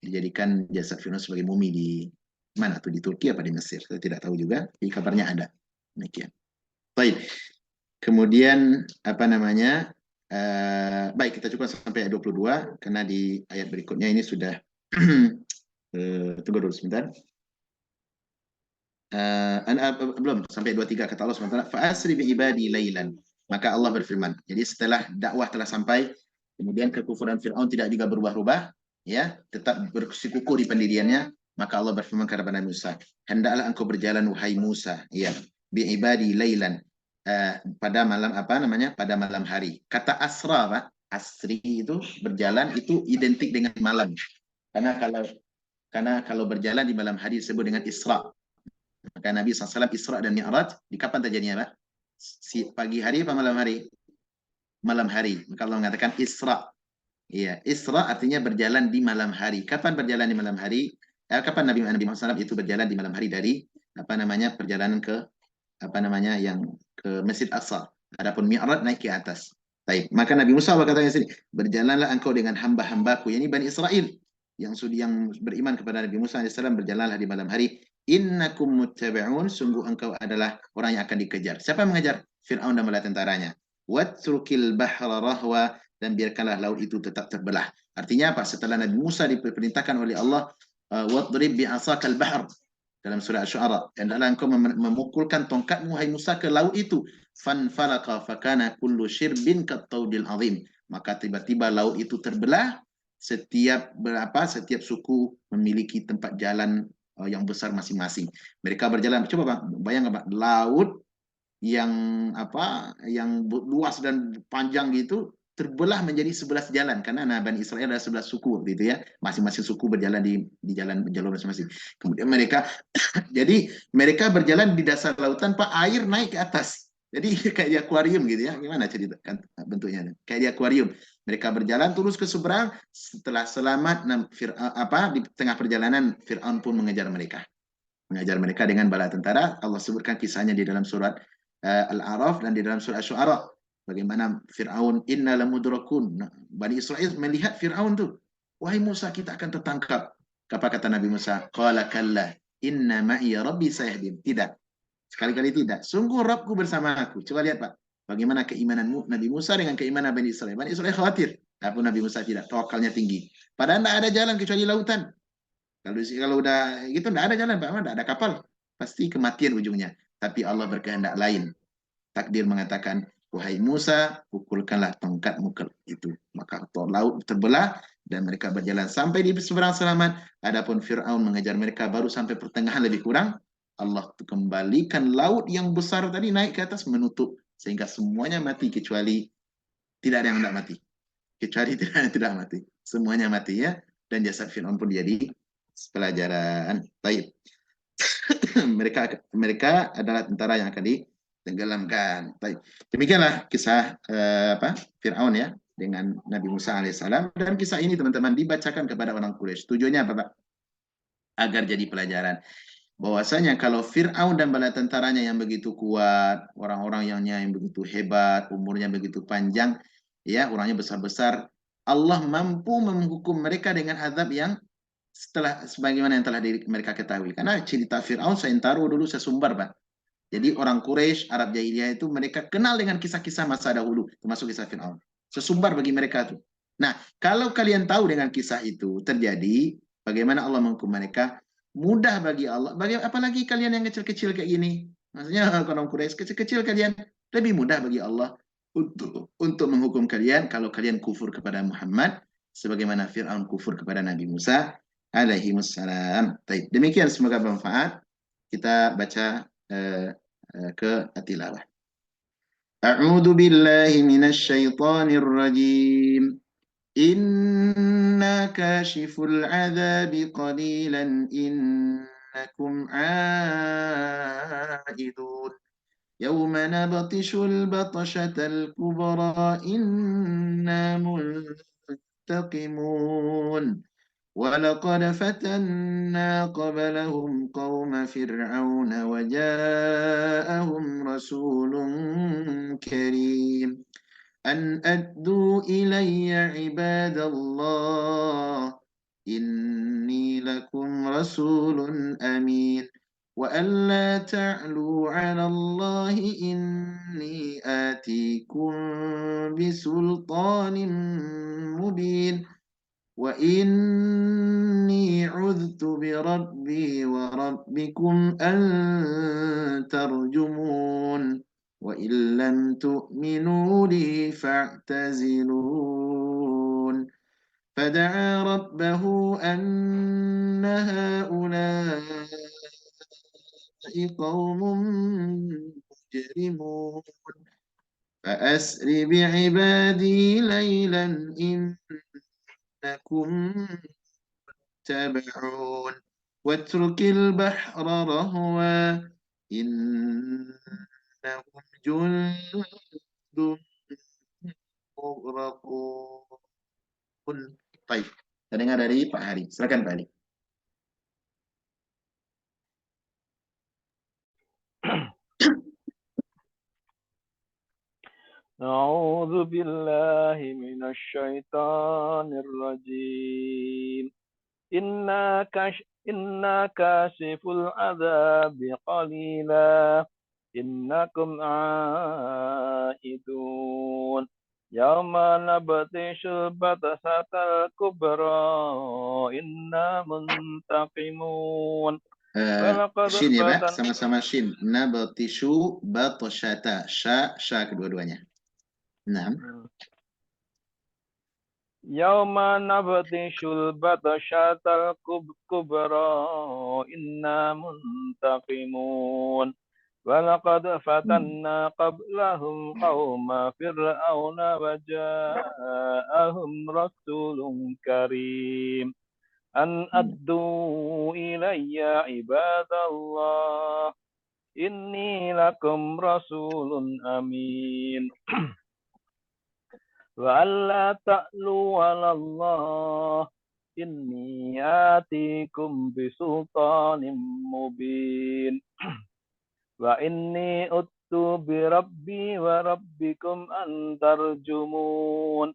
Dijadikan jasad Fir'aun sebagai mumi di mana tuh, di Turki apa di Mesir? Saya tidak tahu juga, tapi kabarnya ada. Demikian. Baik. Kemudian baik, kita cukup sampai ayat 22 karena di ayat berikutnya ini sudah tunggu dulu sebentar. Belum sampai 23 kata Allah SWT, fa'asri bi ibadi lailan. Maka Allah berfirman. Jadi setelah dakwah telah sampai, kemudian kekufuran Fir'aun tidak juga berubah-ubah, ya, tetap bersikukuh di pendiriannya, maka Allah berfirman kepada Nabi Musa, hendaklah engkau berjalan wahai Musa, ya, bi ibadi lailan, pada malam pada malam hari. Kata asra, Pak, asri itu berjalan itu identik dengan malam. Karena kalau berjalan di malam hari disebut dengan Isra. Maka Nabi SAW Isra dan Mi'raj di kapan terjadinya, Pak? Pagi hari apa malam hari? Malam hari. Maka Allah mengatakan Isra. Iya, Isra artinya berjalan di malam hari. Kapan berjalan di malam hari? Kapan Nabi Muhammad SAW itu berjalan di malam hari dari apa namanya perjalanan ke apa namanya yang ke Masjid Aqsa. Adapun Mi'raj naik ke atas. Baik, maka Nabi Musa berkata di sini, berjalanlah engkau dengan hamba-hambaku, yakni Bani Israel yang beriman kepada Nabi Musa AS, berjalanlah di malam hari. Innakum muttabi'un, sungguh engkau adalah orang yang akan dikejar. Siapa yang mengejar? Fir'aun dan bala tentaranya. Watrukil bahra rahwa, dan biarkanlah laut itu tetap terbelah. Artinya apa? Setelah Nabi Musa diperintahkan oleh Allah, wadrib bi'asakal bahr, dalam surah Asy-Syu'ara, hendaklah engkau memukulkan tongkatmu hai Musa ke laut itu, fanfalaqa fakana kullu syirbin kattaudil azim, maka tiba-tiba laut itu terbelah, setiap suku memiliki tempat jalan yang besar masing-masing. Mereka berjalan, coba Bang, bayangkan Bang, laut yang yang luas dan panjang gitu terbelah menjadi 11 jalan, karena Bani Israel ada 11 suku gitu ya, masing-masing suku berjalan di jalan jalur masing-masing. Kemudian mereka berjalan di dasar lautan, Pak, air naik ke atas. Jadi kayak di akuarium gitu ya. Gimana cerita kan bentuknya? Kayak di akuarium. Mereka berjalan terus ke seberang, setelah selamat di tengah perjalanan Firaun pun mengejar mereka. Mengejar mereka dengan bala tentara. Allah sebutkan kisahnya di dalam surat Al-A'raf dan di dalam surat Asy-Syu'ara. Bagaimana Firaun, inna lamudrakun. Bani Israel melihat Firaun tuh. Wahai Musa, kita akan tertangkap. Apa kata Nabi Musa? Qala kalla inna ma'iya rabbi sayahdin. Tidak. Sekali-kali tidak. Sungguh Rabbku bersama aku. Coba lihat Pak. Bagaimana keimanan Nabi Musa dengan keimanan Bani Israel. Bani Israel khawatir. Tapi Nabi Musa tidak. Tawakalnya tinggi. Padahal tidak ada jalan kecuali lautan. Kalau udah gitu tidak ada jalan Pak. Tidak ada kapal. Pasti kematian ujungnya. Tapi Allah berkehendak lain. Takdir mengatakan, wahai Musa, pukulkanlah tongkatmu ke itu. Maka laut terbelah dan mereka berjalan sampai di seberang selamat. Adapun Fir'aun mengejar mereka baru sampai pertengahan lebih kurang. Allah kembalikan laut yang besar tadi naik ke atas menutup. Sehingga semuanya mati kecuali tidak ada yang tidak mati. Kecuali tidak ada yang tidak mati. Semuanya mati ya. Dan jasad Fir'aun pun jadi pelajaran. Baik. mereka adalah tentara yang akan ditenggelamkan. Baik. Demikianlah kisah Fir'aun ya dengan Nabi Musa alaihissalam, dan kisah ini teman-teman dibacakan kepada orang Quraisy. Tujuannya apa Pak? Agar jadi pelajaran bahwasanya kalau Fir'aun dan bala tentaranya yang begitu kuat, orang-orang yang begitu hebat, umurnya begitu panjang, ya orangnya besar-besar, Allah mampu menghukum mereka dengan azab yang setelah sebagaimana yang telah mereka ketahui. Karena cerita Fir'aun saya taruh dulu, saya sumber Pak. Jadi orang Quraisy, Arab Jahiliyah itu mereka kenal dengan kisah-kisah masa dahulu, termasuk kisah Fir'aun. Sesumbar bagi mereka tuh. Nah, kalau kalian tahu dengan kisah itu terjadi, bagaimana Allah menghukum mereka, mudah bagi Allah. Apalagi kalian yang kecil-kecil kayak gini. Maksudnya orang Quraisy kecil-kecil, kalian lebih mudah bagi Allah untuk menghukum kalian kalau kalian kufur kepada Muhammad sebagaimana Fir'aun kufur kepada Nabi Musa alaihi wassalam. Demikian, semoga bermanfaat. Kita baca ke tilawah. A'udzu billahi minasy syaithanir rajim. Inna kashiful 'adzabi qalilan innakum 'aidun. Yawma nabtishul batshatal kubra inna muntaqimun. ولقد فتنا قبلهم قوم فرعون وجاءهم رسول كريم أن أدوا إلي عباد الله إني لكم رسول أمين وأن لا تعلوا على الله إني آتيكم بسلطان مبين وإني عذت بربي وربكم أن ترجمون وإن لم تؤمنوا لي فاعتزلون فدعا ربه أن هؤلاء قوم مجرمون فأسر بعبادي ليلا إنكم تبعون واترك البحر رهوا إنهم جند مغرقون Qul. Baik. Kita dengar dari Pak Hari. Silakan Pak Hari.
أعوذ بالله من الشيطان الرجيم إنا كاشف العذاب قليلا إنكم عائدون يوم نبطش البطشة الكبرى إنا منتقمون ولقد
Shin ya Pak,
فتن
sama-sama Shin. Nabatishu batoshata. Sya kedua-duanya. Nah,
يوم نبطش البطشة الكبرى إنا منتقمون ولقد فتنا قبلهم قوم فرعون وجاءهم رسول كريم أن أدوا إلي عباد الله إني لكم رسول أمين وألا تعلوا على الله إني آتيكم بسلطان مبين وإني أتت بربي وربكم أن ترجمون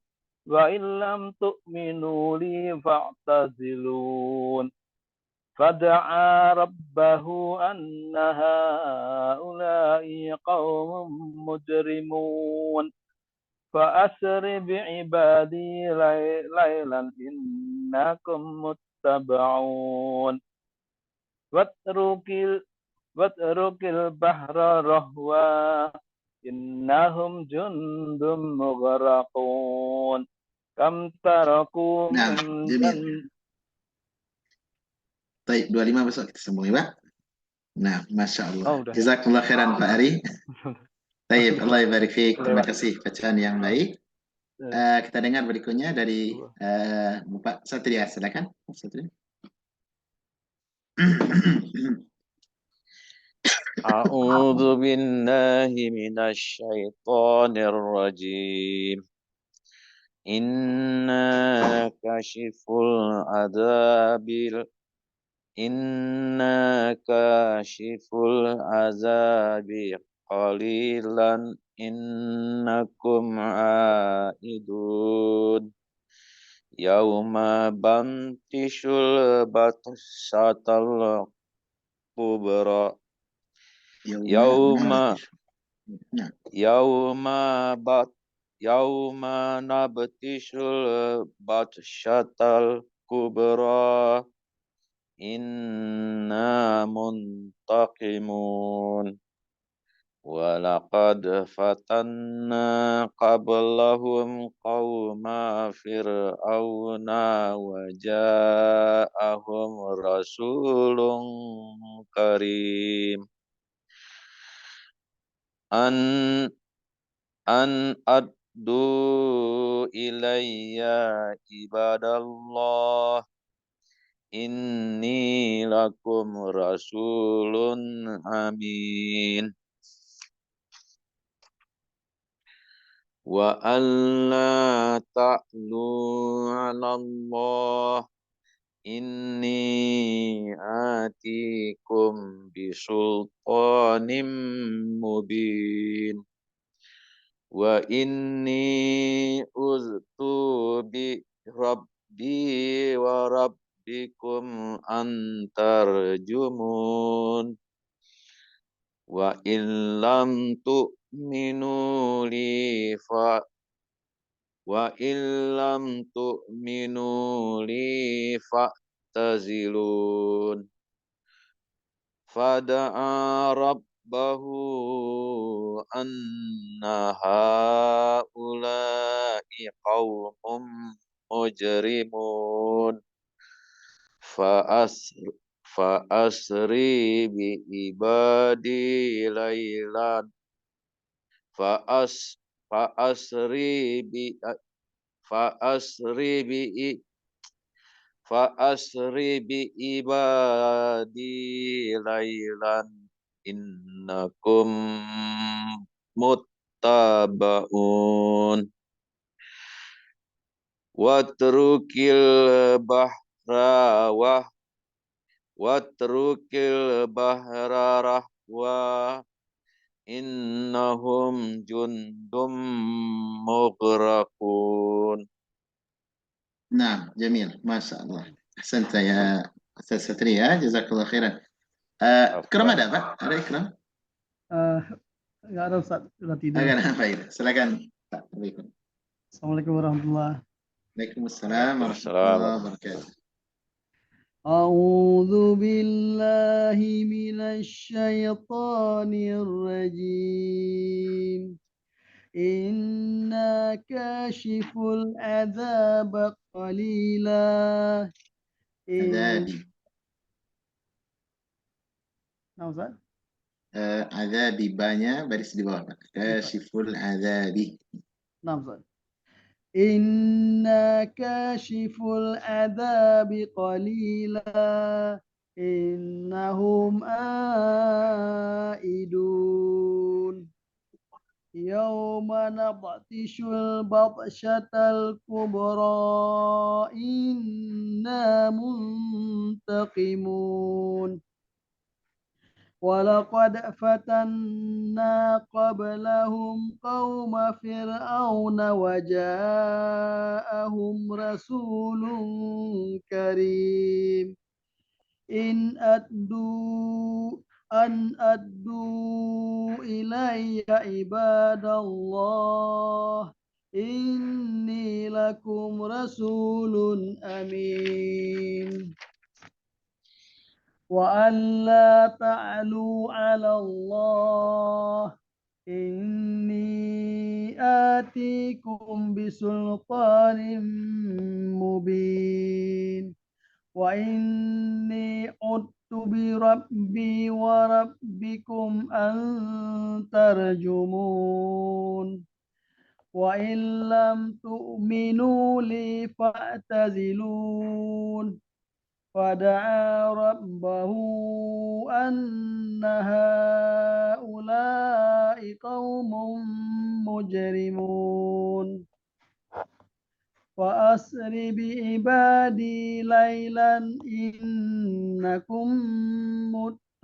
وإن لم تؤمنوا لي فاعتزلون فدعا ربه أن هؤلاء قوم مجرمون فأسر بعبادي ليلا إنكم متبعون واترك البحر رهوا إنهم جند مغرقون كم تركوا
nah,
من
Jamil. Baik, 25 besok kita sambung ya Pak. Nah, Masya Allah.
Oh, udah.
Jazakallah khairan Pak Ari. Baik, Allah barik fiik. Terima
Lewat.
kasih bacaan yang baik. Kita dengar berikutnya dari Bapak Satria. Silakan, Pak Satria.
A'udzu billahi minasyaitonir rajim. Inna kashiful azabi qalilan innakum aidun. Yauma bantishul batshatal kubra. Yauma nabtishul batshatal kubra. Inna muntaqimun. Walaqad fatanna qablahum qawma fir'auna wa ja'ahum rasulun karim an addu ilayya ibadallah inni lakum rasulun amin. Wa alla ta'lu 'ala Allah inni atikum bisultanim mubin. Wa inni uztu bi rabbi wa rabbikum antarjumun. Wa illam tu'minu li fa'tazilun. Fada'a rabbahu anna ha'ula'i qawmum mujrimun. Fa'asri bi ibadi laylan fa'asri bi ibadi laylan innakum muttabaun. Watrukil bahra watrukil bahra rahwa innahum jundum mughraqun.
Nah, jamil. Masya Allah. Ahsanta ya Ustaz Satri ya. Jazakallah khairan. Ikram ada Pak? Ada Ikram?
Nggak ada Ustaz, sudah tidur.
Baik. Silakan Pak.
Assalamualaikum warahmatullahi
Waalaikumsalam
Waalaikumsalam.
warahmatullahi wabarakatuh.
أعوذ بالله من الشيطان الرجيم إنا كاشف العذاب قليلا
Adabi.
Nah, Ustaz.
Adabi banyak baris di bawah Pak. Kashiful adabi.
Nah, Ustaz. إنا كاشف العذاب قليلا إنهم عائدون يوم نبطش البطشة الكبرى إنا منتقمون ولقد فتنا قبلهم قوم فرعون وجاءهم رسول كريم أن أدوا إلي عباد الله إني لكم رسول أمين وأن لا تعلوا على الله إني آتيكم بسلطان مبين وإني عدت بربي وربكم أن ترجمون وإن لم تؤمنوا لي فاعتزلون فدعا ربه أن هؤلاء قوم مجرمون وأسر بعبادي ليلا إنكم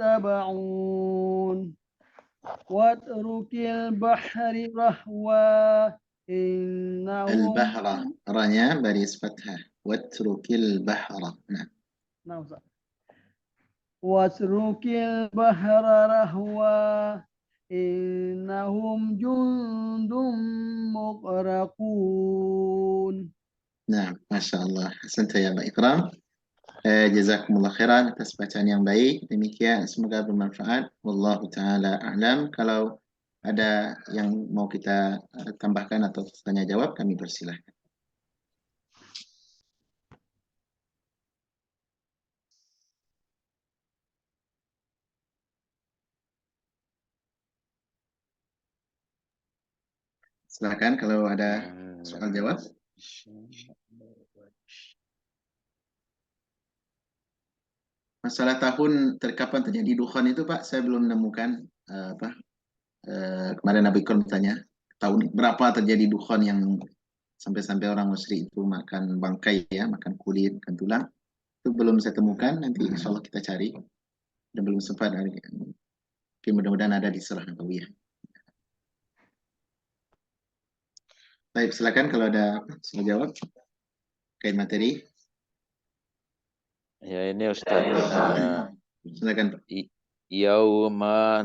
متبعون واترك البحر رهوا إنهم
Al-bahra. Ranya baris fathah. Watrukil bahra. Nah.
نعم صح. واترك البحر رهوا إنهم جند مغرقون.
Nah, Masya Allah. Ahsanta ya Pak Ikram. Jazakumullah khairan atas bacaan yang baik. Demikian, semoga bermanfaat. Wallahu ta'ala a'lam. Kalau ada yang mau kita tambahkan atau tanya jawab, kami persilahkan. Silakan kalau ada soal jawab. Masalah tahun kapan terjadi dukhan itu Pak, saya belum menemukan kemarin Nabi Ikram bertanya tahun berapa terjadi dukhan yang sampai-sampai orang musyrik itu makan bangkai ya, makan kulit, makan tulang. Itu belum saya temukan, nanti insya Allah kita cari. Dan belum sempat, tapi mudah-mudahan ada di surah Nabawiyah. Baik, silakan kalau ada soal jawab kait materi.
Ya ini Ustaz.
Silakan Pak.
Yauma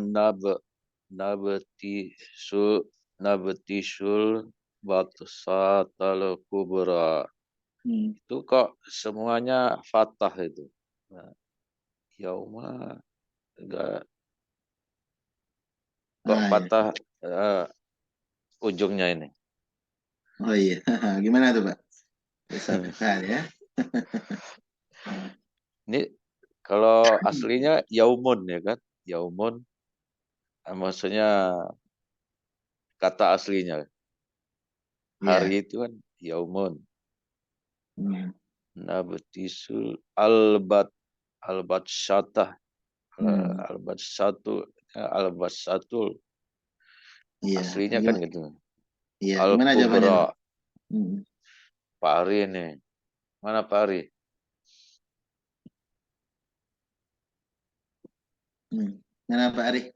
nabtisul batsatal kubra. Itu kok semuanya fathah itu. Nah, yauma enggak kok patah ujungnya ini.
Oh iya, gimana tuh Pak? Bisa ya.
Ini kalau aslinya yaumun ya kan? Yaumun maksudnya kata aslinya. Hari itu kan yaumun. Nabtisul albatsatah. Albatsatul.
Iya.
Aslinya kan gitu.
Iya, gimana jawabannya?
Pak Ari ini. Mana Pak Ari?
Mana Pak Ari?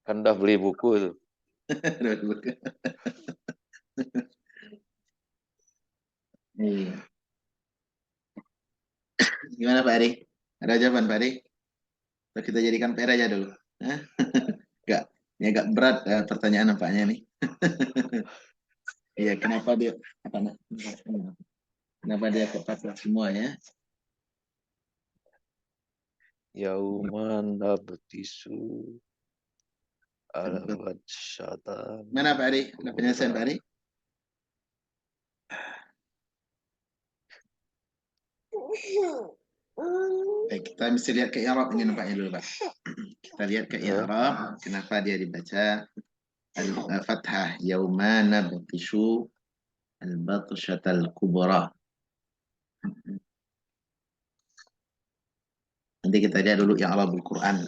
Kan udah beli buku itu.
Iya. Gimana Pak Ari? Ada jawaban Pak Ari? Atau kita jadikan PR aja dulu. Hah? Enggak, ini agak berat pertanyaan nampaknya nih. Iya, kenapa dia kenapa dia kepaksa semua ya?
Yauman nabtisu al-batsyatan.
Mana Pak Ari? Ada penyelesaian Pak Ari? Baik, kita mesti lihat ke i'rab ini nampaknya dulu Pak. Kita lihat ke i'rab, kenapa dia dibaca al-fathah yaumana batishu al-batshatal kubra. Nanti kita lihat dulu i'rabul Quran.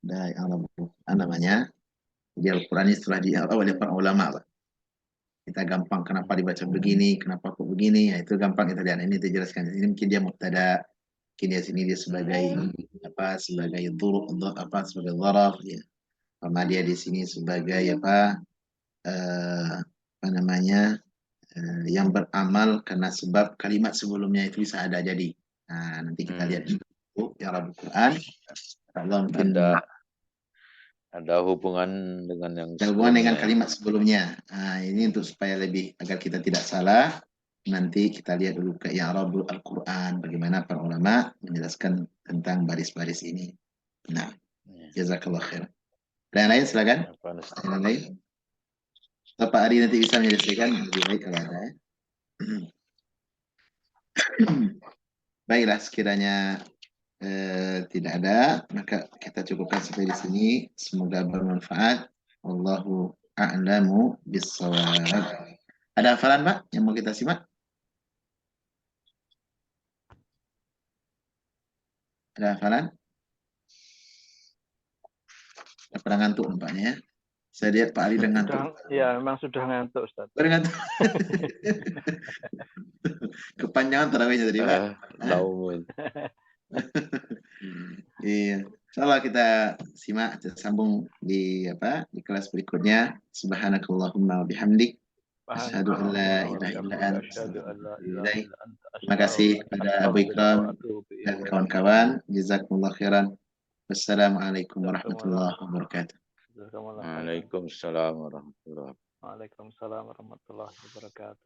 Ada i'rabul Quran namanya. Jadi Al-Quran ini setelah di'rab oleh para ulama Pak. Kita gampang kenapa dibaca begini, kenapa kok begini, ya itu gampang kita lihat. Ini dijelaskan di sini mungkin dia mubtada, mungkin dia sini dia sebagai apa, sebagai dhuruf, apa, sebagai dharaf ya. Sama dia di sini sebagai apa namanya, yang beramal karena sebab kalimat sebelumnya itu bisa ada jadi. Nah, nanti kita lihat i'rabul Quran. Allah mungkin
ada hubungan dengan yang
ada hubungan dengan
sebelumnya.
kalimat sebelumnya. Nah, ini untuk supaya lebih agar kita tidak salah. Nanti kita lihat dulu ke i'rabul Al-Quran, bagaimana para ulama menjelaskan tentang baris-baris ini. Nah, jazakallah khair. Ada yang lain silakan. Ada yang lain? Atau Pak Ari nanti bisa menyelesaikan, lebih baik kalau ada. Baiklah, sekiranya tidak ada, maka kita cukupkan sampai di sini. Semoga bermanfaat. Wallahu a'lamu bissawab. Ada hafalan Pak yang mau kita simak? Ada hafalan? Ada pernah ngantuk nampaknya ya. Saya lihat Pak Ali udah ngantuk.
Ya, memang sudah ngantuk Ustaz.
Udah ngantuk. Kepanjangan tarawihnya tadi Pak.
Naumun.
Iya. Insyaallah kita simak sambung di di kelas berikutnya. Subhanakallahumma wa bihamdik asyhadu an la ilaha illa anta. Terima kasih kepada Abu Ikram dan kawan-kawan. Jazakumullah khairan. Wassalamualaikum warahmatullahi wabarakatuh.
Waalaikumsalam warahmatullahi wabarakatuh.
Waalaikumsalam warahmatullahi wabarakatuh.